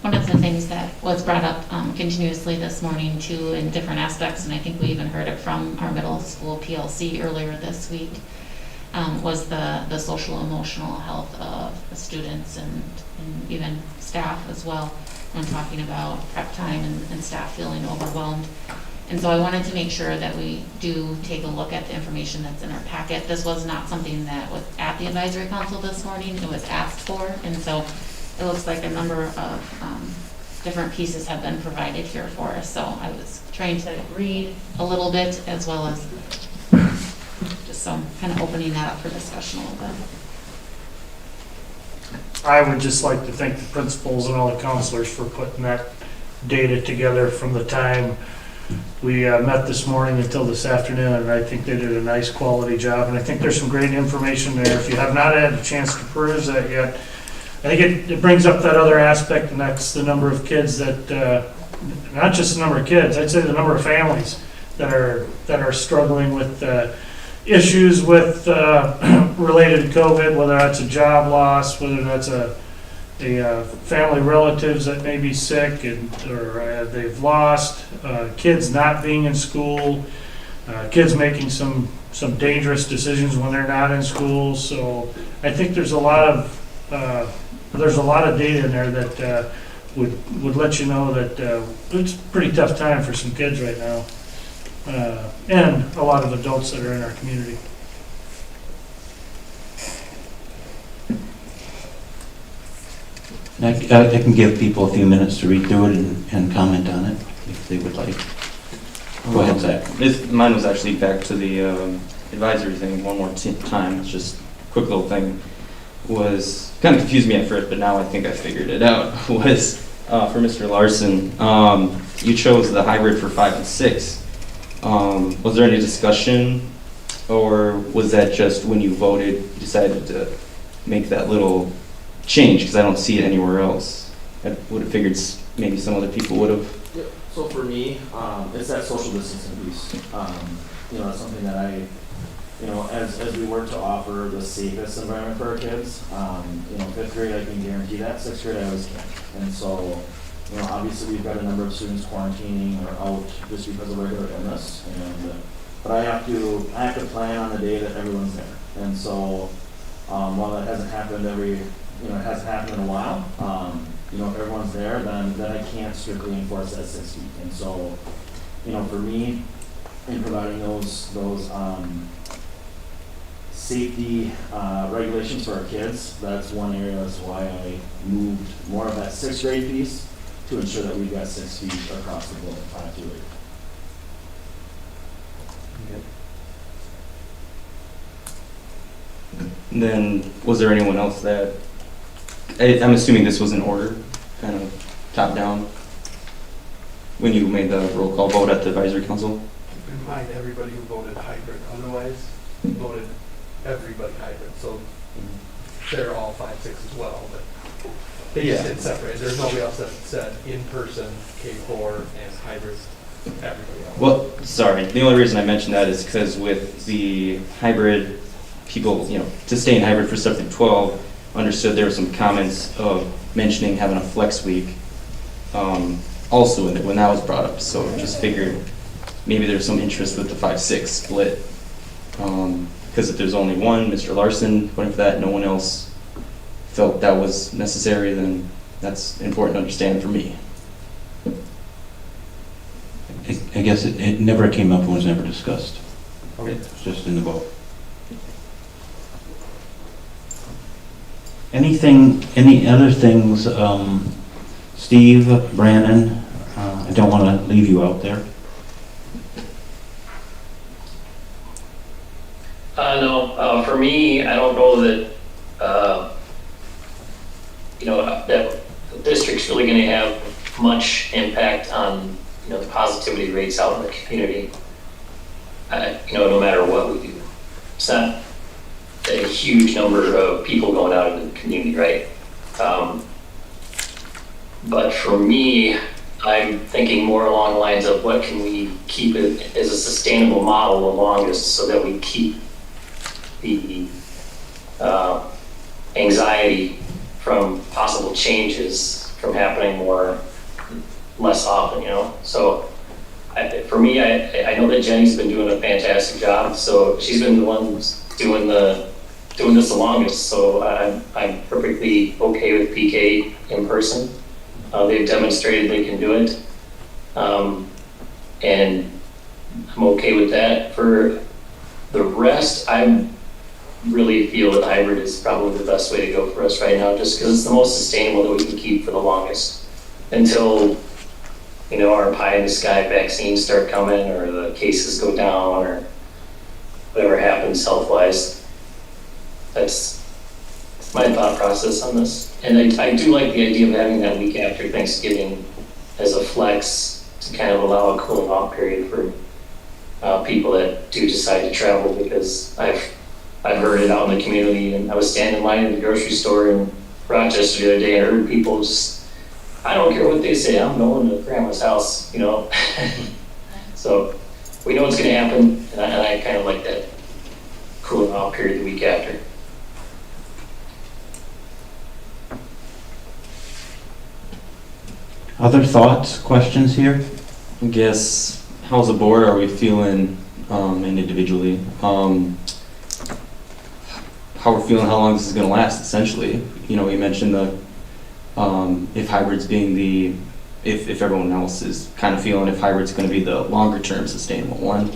One of the things that was brought up continuously this morning too in different aspects, and I think we even heard it from our middle school PLC earlier this week, was the social emotional health of the students and even staff as well, when talking about prep time and staff feeling overwhelmed. And so I wanted to make sure that we do take a look at the information that's in our packet. This was not something that was at the advisory council this morning, it was asked for, and so it looks like a number of different pieces have been provided here for us. So I was trying to read a little bit as well as just some kind of opening that up for discussion a little bit. I would just like to thank the principals and all the counselors for putting that data together from the time we met this morning until this afternoon, and I think they did a nice quality job, and I think there's some great information there. If you have not had a chance to peruse that yet, I think it brings up that other aspect, and that's the number of kids that, not just the number of kids, I'd say the number of families that are struggling with issues with related to COVID, whether that's a job loss, whether that's a family relatives that may be sick or they've lost, kids not being in school, kids making some dangerous decisions when they're not in school. So I think there's a lot of data in there that would let you know that it's a pretty tough time for some kids right now, and a lot of adults that are in our community. I can give people a few minutes to read through it and comment on it if they would like. Go ahead, Zach. Mine was actually back to the advisory thing one more time. It's just a quick little thing. Was kind of confused me at first, but now I think I figured it out. Was for Mr. Larson, you chose the hybrid for 5 and 6. Was there any discussion, or was that just when you voted, you decided to make that little change? Because I don't see it anywhere else. I would have figured maybe some other people would have. Yeah, so for me, it's that social distancing piece. You know, it's something that as we work to offer the safest environment for our kids, 5th grade I can guarantee that, 6th grade I always can't. And so, obviously we've got a number of students quarantining or out just because of regular illness, but I have to plan on the day that everyone's there. And so, while that hasn't happened it hasn't happened in a while, if everyone's there, then I can't strictly enforce that 6 feet. And so, for me, in providing those safety regulations for our kids, that's one area as to why I moved more of that 6th grade piece to ensure that we've got 6 feet across the board, 5 to 8. And then, was there anyone else that, I'm assuming this was in order, kind of top down, when you made the roll call vote at the advisory council? Keep in mind, everybody who voted hybrid otherwise voted everybody hybrid, so they're all 5, 6 as well, but they just didn't separate. There's nobody else that said in-person, K-4, and hybrid, everybody else. Well, sorry, the only reason I mentioned that is because with the hybrid, people, to stay in hybrid for 7 through 12, understood there were some comments of mentioning having a flex week also in it when that was brought up. So just figured maybe there's some interest with the 5-6 split. Because if there's only one, Mr. Larson went for that, no one else felt that was necessary, then that's important to understand for me. I guess it never came up and was never discussed. Okay. It's just in the vote. Any other things, Steve, Brandon, I don't want to leave you out there. No, for me, I don't know that, that the district's really gonna have much impact on, the positivity rates out in the community. No matter what we do. It's not a huge number of people going out into the community, right? But for me, I'm thinking more along the lines of what can we keep it as a sustainable model the longest so that we keep the anxiety from possible changes from happening less often, So for me, I know that Jenny's been doing a fantastic job, so she's been the one doing this the longest, so I'm perfectly okay with PK in person. They've demonstrated they can do it, and I'm okay with that. For the rest, I really feel that hybrid is probably the best way to go for us right now, just because it's the most sustainable that we can keep for the longest until our pie in the sky vaccines start coming, or the cases go down, or whatever happens health-wise. That's my thought process on this. And I do like the idea of having that week after Thanksgiving as a flex to kind of allow a cooling off period for people that do decide to travel, because I've heard it out in the community, and I was standing in line at the grocery store in Rochester the other day and heard people just, I don't care what they say, I'm going to grandma's house, So we know it's going to happen, and I kind of like that cooling off period the week after. Other thoughts, questions here? I guess, how's the board, are we feeling individually? How we're feeling, how long this is going to last, essentially. We mentioned if hybrid's being if everyone else is kind of feeling if hybrid's going to be the longer term sustainable one.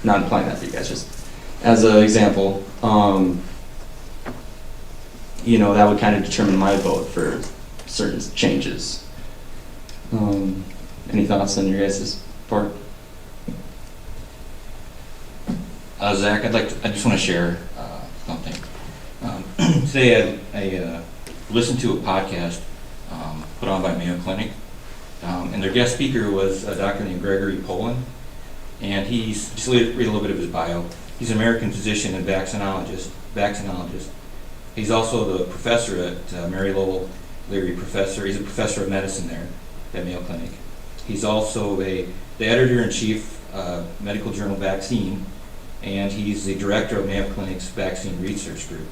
Not implying that for you guys, just as an example, that would kind of determine my vote for certain changes. Any thoughts on your guys' part? Zach, I just want to share something. Today I listened to a podcast put on by Mayo Clinic, and their guest speaker was a doctor named Gregory Poland, and just read a little bit of his bio. He's an American physician and vaccinologist. He's also the professor at Mary Lowell Leary Professor. He's a professor of medicine there at Mayo Clinic. He's also the editor-in-chief medical journal Vaccine, and he's the director of Mayo Clinic's Vaccine Research Group.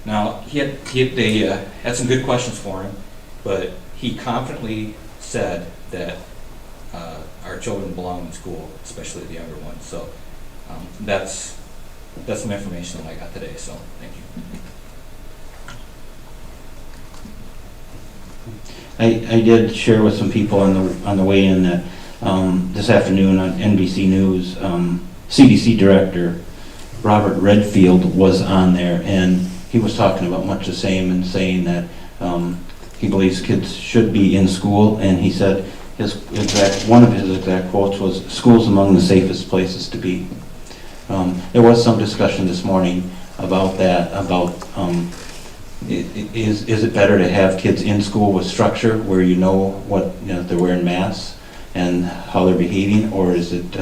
Now, they had some good questions for him, but he confidently said that our children belong in school, especially the younger ones. So that's some information that I got today, so thank you. I did share with some people on the way in that this afternoon on NBC News, CDC Director Robert Redfield was on there, and he was talking about much the same and saying that he believes kids should be in school, and he said one of his exact quotes was, "School's among the safest places to be." There was some discussion this morning about that, is it better to have kids in school with structure where what they're wearing masks and how they're behaving, or is it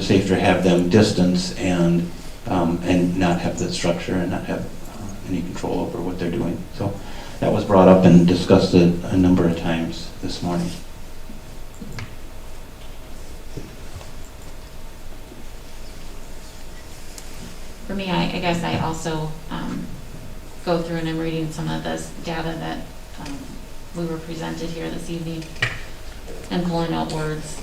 safer to have them distance and not have the structure and not have any control over what they're doing? So that was brought up and discussed a number of times this morning. For me, I guess I also go through and I'm reading some of this data that we were presented here this evening and pulling out words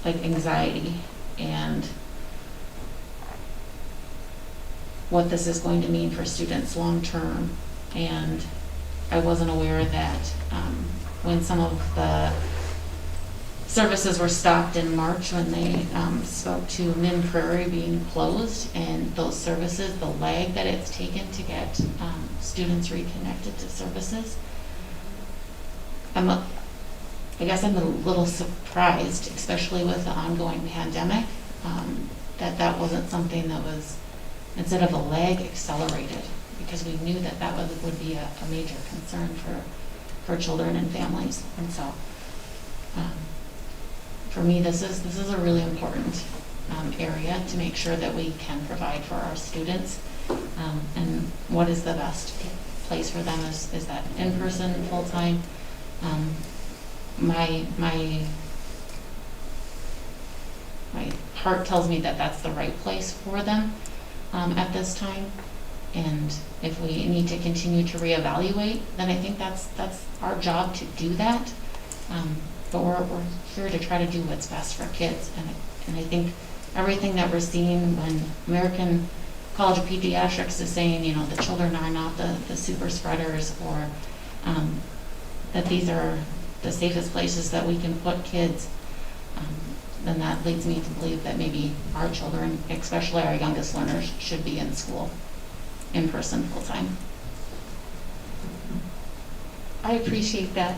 like anxiety and what this is going to mean for students long term. And I wasn't aware that when some of the services were stopped in March when they spoke to Min Prairie being closed, and those services, the lag that it's taken to get students reconnected to services. I guess I'm a little surprised, especially with the ongoing pandemic, that wasn't something that was, instead of a lag, accelerated, because we knew that would be a major concern for children and families. And so, for me, this is a really important area to make sure that we can provide for our students. And what is the best place for them is that in-person, full-time. My heart tells me that that's the right place for them at this time. And if we need to continue to reevaluate, then I think that's our job to do that. But we're here to try to do what's best for kids. And I think everything that we're seeing when American College of Pediatrics is saying, you know, the children are not the super spreaders, or that these are the safest places that we can put kids, then that leads me to believe that maybe our children, especially our youngest learners, should be in school, in person, full time. I appreciate that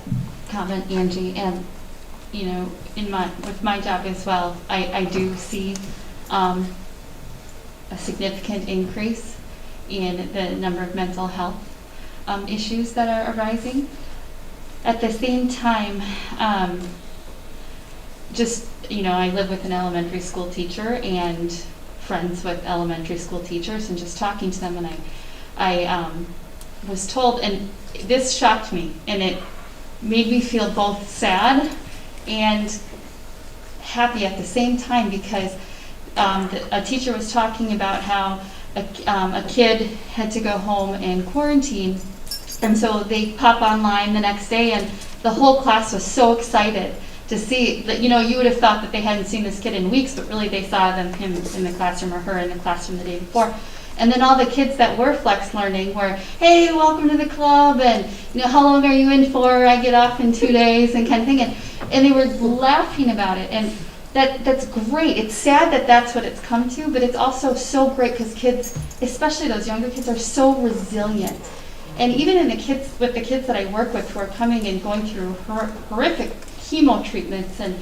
comment, Angie, and you know, with my job as well, I do see a significant increase in the number of mental health issues that are arising. At the same time, I live with an elementary school teacher and friends with elementary school teachers, and just talking to them, and I was told, and this shocked me, and it made me feel both sad and happy at the same time, because a teacher was talking about how a kid had to go home and quarantine, and so they pop online the next day, and the whole class was so excited to see that, you know, you would have thought that they hadn't seen this kid in weeks, but really they saw him in the classroom, or her in the classroom the day before. And then all the kids that were flex learning were, hey, welcome to the club, and you know, how long are you in for? I get off in 2 days, and kind of thing. And they were laughing about it, and that's great. It's sad that that's what it's come to, but it's also so great because kids, especially those younger kids, are so resilient. And even with the kids that I work with who are coming and going through horrific chemo treatments and,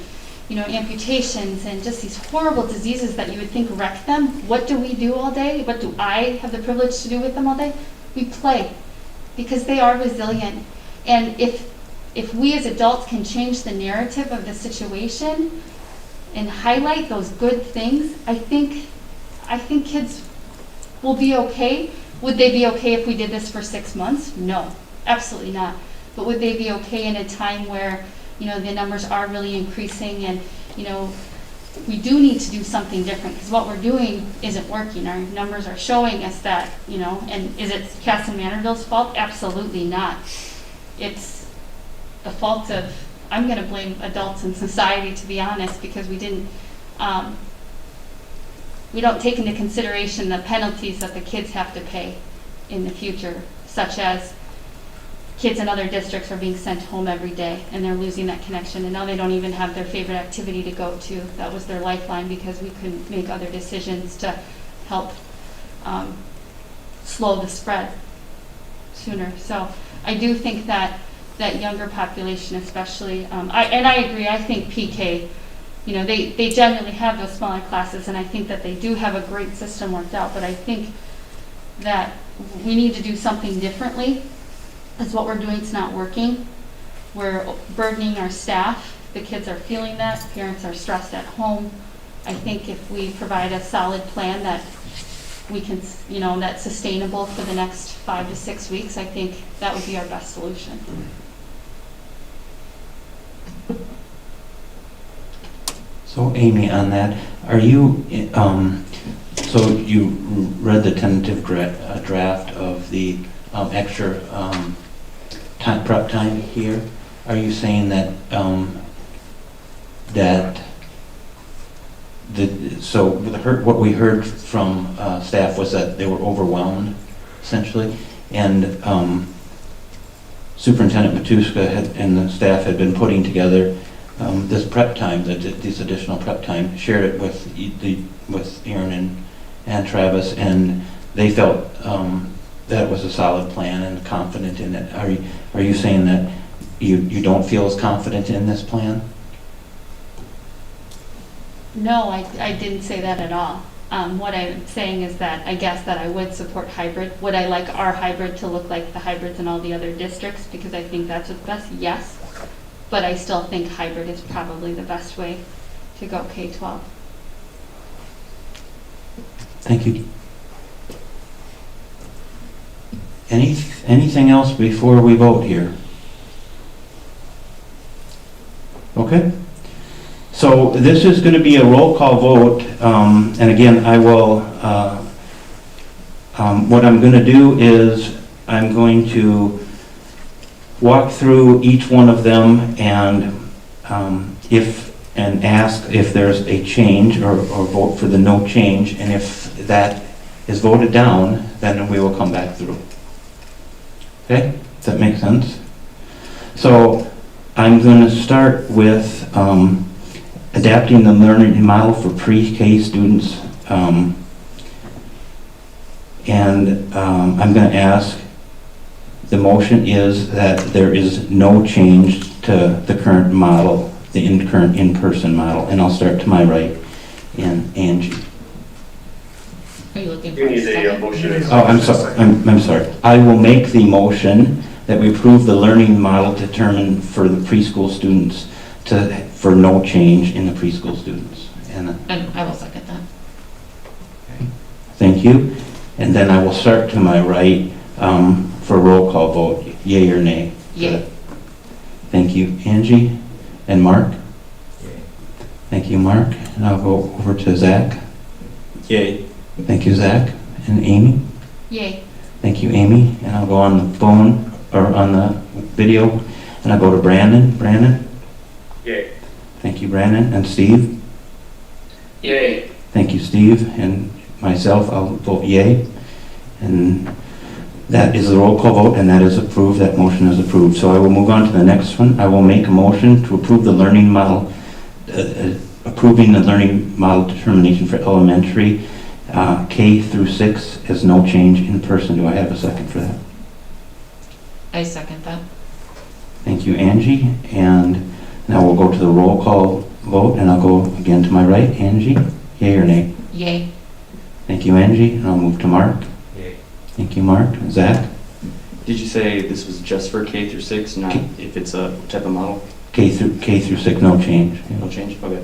you know, amputations and just these horrible diseases that you would think wreck them, what do we do all day? What do I have the privilege to do with them all day? We play, because they are resilient. And if we as adults can change the narrative of the situation and highlight those good things, I think kids will be okay. Would they be okay if we did this for 6 months? No, absolutely not. But would they be okay in a time where, you know, the numbers are really increasing, and, you know, we do need to do something different, because what we're doing isn't working. Our numbers are showing us that, you know, and is it Cass and Manorville's fault? Absolutely not. It's the fault of, I'm going to blame adults in society, to be honest, because we don't take into consideration the penalties that the kids have to pay in the future, such as kids in other districts are being sent home every day, and they're losing that connection, and now they don't even have their favorite activity to go to. That was their lifeline, because we couldn't make other decisions to help slow the spread sooner. So I do think that younger population especially, I agree, I think PK, you know, they generally have those smaller classes, and I think that they do have a great system worked out, but I think that we need to do something differently, because what we're doing is not working. We're burdening our staff. The kids are feeling that. Parents are stressed at home. I think if we provide a solid plan that we can, you know, that's sustainable for the next 5 to 6 weeks, I think that would be our best solution. So Amy, on that, are you, so you read the tentative draft of the extra prep time here? Are you saying that what we heard from staff was that they were overwhelmed, essentially, and Superintendent Matuska and the staff had been putting together this prep time, this additional prep time, shared it with with Aaron and Travis, and they felt that it was a solid plan and confident in it. Are you saying that you don't feel as confident in this plan? No, I didn't say that at all. What I'm saying is that I guess that I would support hybrid. Would I like our hybrid to look like the hybrids in all the other districts because I think that's what's best? Yes. But I still think hybrid is probably the best way to go K-12. Thank you. Anything else before we vote here? Okay. So this is going to be a roll call vote, and again, I will, what I'm going to do is I'm going to walk through each one of them and ask if there's a change or vote for the no change, and if that is voted down, then we will come back through. Okay, does that make sense? So I'm going to start with adapting the learning model for pre-K students, and I'm going to ask, the motion is that there is no change to the current model, the current in-person model, and I'll start to my right, and Angie. Are you looking for You a need a second? motion. Oh, I'm sorry, I'm sorry. I will make the motion that we approve the learning model determined for the preschool students for no change in the preschool students. And I will second that. thank you. And then I will start to my right for a roll call vote, yay or nay. Yay. Thank you, Angie. And Mark? Yay. Thank you, Mark. And I'll go over to Zach. Yay. Thank you, Zach. And Amy? Yay. Thank you, Amy. And I'll go on the phone, or on the video, and I'll go to Brandon. Brandon? Yay. Thank you, Brandon. And Steve? Yay. Thank you, Steve. And myself, I'll vote yay. And that is the roll call vote, and that is approved. That motion is approved. So I will move on to the next one. I will make a motion to approve the learning model, approving the learning model determination for elementary K through 6 as no change in person. Do I have a second for that? I second that. Thank you, Angie. And now we'll go to the roll call vote, and I'll go again to my right. Angie, yay or nay? Yay. Thank you, Angie. And I'll move to Mark. Yay. Thank you, Mark. Zach? Did you say this was just for K through 6, not if it's a type of model? K through 6, no change. No change? Okay.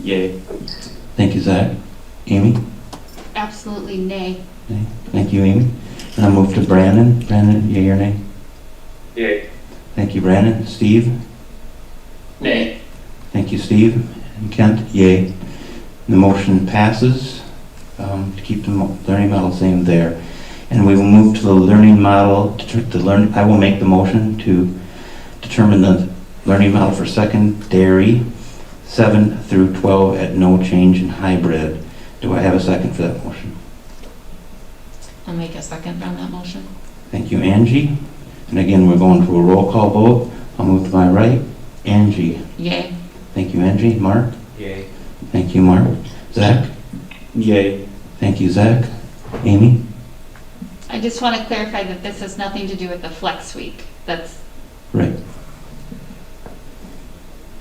Yay. Thank you, Zach. Amy? Absolutely nay. Nay. Thank you, Amy. And I'll move to Brandon. Brandon, yay or nay? Yay. Thank you, Brandon. Steve? Nay. Thank you, Steve. And Kent, yay. The motion passes to keep the learning model same there. And we will move to the learning model, I will make the motion to determine the learning model for secondary 7 through 12 at no change in hybrid. Do I have a second for that motion? I'll make a second on that motion. Thank you, Angie. And again, we're going to a roll call vote. I'll move to my right. Angie. Yay. Thank you, Angie. Mark? Yay. Thank you, Mark. Zach? Yay. Thank you, Zach. Amy? I just want to clarify that this has nothing to do with the flex week. That's Right.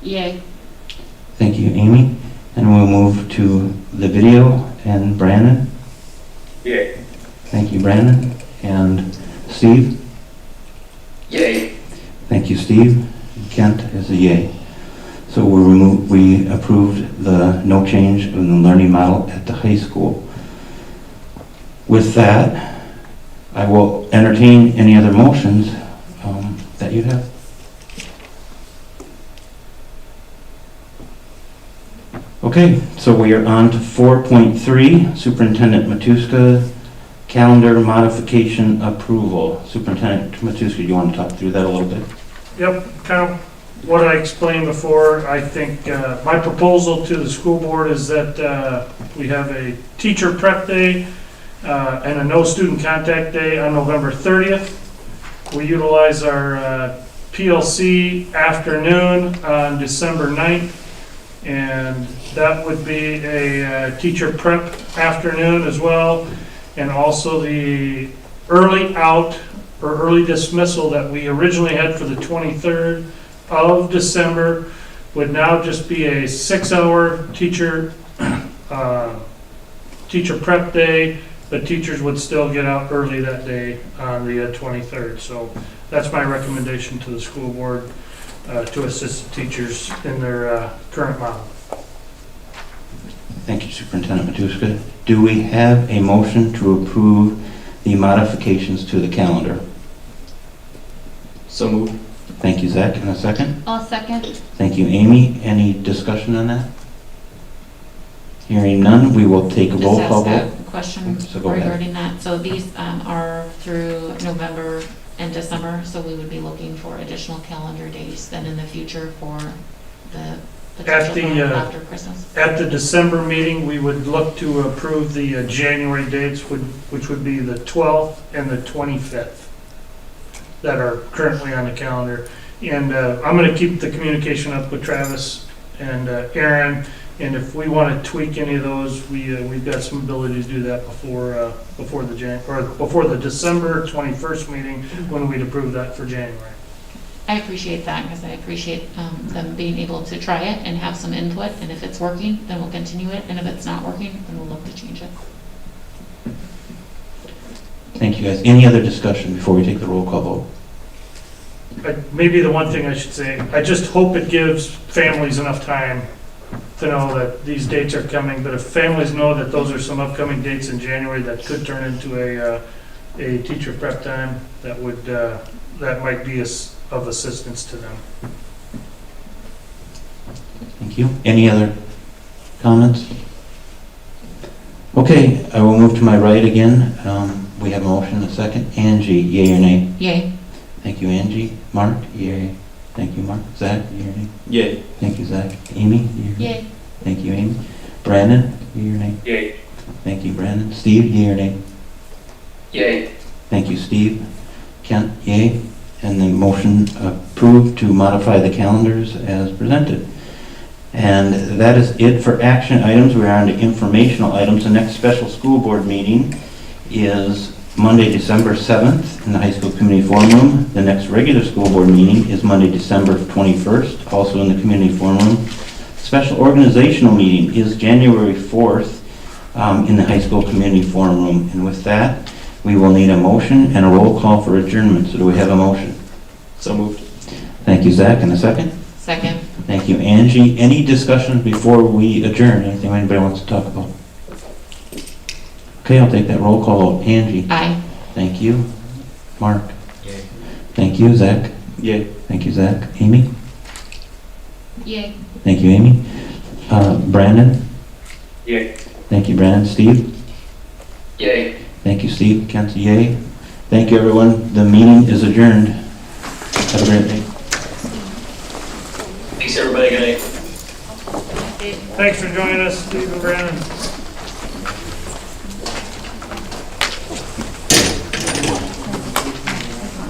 yay. Thank you, Amy. And we'll move to the video and Brandon. Yay. Thank you, Brandon. And Steve? Yay. Thank you, Steve. Kent is a yay. So we approved the no change in the learning model at the high school. With that, I will entertain any other motions that you have. Okay, so we are on to 4.3, Superintendent Matuska, calendar modification approval. Superintendent Matuska, do you want to talk through that a little bit? Yep, kind of what I explained before. I think my proposal to the school board is that we have a teacher prep day and a no student contact day on November 30th. We utilize our PLC afternoon on December 9th. And that would be a teacher prep afternoon as well. And also the early out or early dismissal that we originally had for the 23rd of December would now just be a 6-hour teacher prep day, but teachers would still get out early that day on the 23rd. So that's my recommendation to the school board to assist the teachers in their current model. Thank you, Superintendent Matuska. Do we have a motion to approve the modifications to the calendar? So moved. Thank you, Zach. And a second? I'll second. Thank you, Amy. Any discussion on that? Hearing none, we will take a roll call Just ask vote. a question So go ahead. regarding that. So these are through November and December, so we would be looking for additional calendar days then in the future for the potential for after Christmas. At the December meeting, we would look to approve the January dates, which would be the 12th and the 25th that are currently on the calendar. And I'm going to keep the communication up with Travis and Aaron, and if we want to tweak any of those, we've got some ability to do that before the December 21st meeting when we'd approve that for January. I appreciate that because I appreciate them being able to try it and have some input, and if it's working, then we'll continue it, and if it's not working, then we'll look to change it. Thank you, guys. Any other discussion before we take the roll call vote? Maybe the one thing I should say, I just hope it gives families enough time to know that these dates are coming, but if families know that those are some upcoming dates in January that could turn into a teacher prep time, that might be of assistance to them. Thank you. Any other comments? Okay, I will move to my right again. We have a motion and a second. Angie, yea or nay? Yay. Thank you, Angie. Mark, yea. Thank you, Mark. Zach, yea or nay? Yay. Thank you, Zach. Amy, yea or nay? Yay. Thank you, Amy. Brandon, yea or nay? Yay. Thank you, Brandon. Steve, yea or nay? Yay. Thank you, Steve. Kent, yea. And the motion approved to modify the calendars as presented. And that is it for action items. We are on to informational items. The next special school board meeting is Monday, December 7th in the high school community forum room. The next regular school board meeting is Monday, December 21st, also in the community forum room. Special organizational meeting is January 4th in the high school community forum room. And with that, we will need a motion and a roll call for adjournment. So do we have a motion? So moved. Thank you, Zach. And a second? Second. Thank you, Angie. Any discussions before we adjourn? Anything anybody wants to talk about? Okay, I'll take that roll call vote. Angie? Aye. Thank you. Mark? Yay. Thank you, Zach. Yay. Thank you, Zach. Amy? Yay. Thank you, Amy. Brandon? Yay. Thank you, Brandon. Steve? Yay. Thank you, Steve. Kent, yay. Thank you, everyone. The meeting is adjourned. Have a great day. Thanks, everybody. Good night. Thanks for joining us, Steve and Brandon.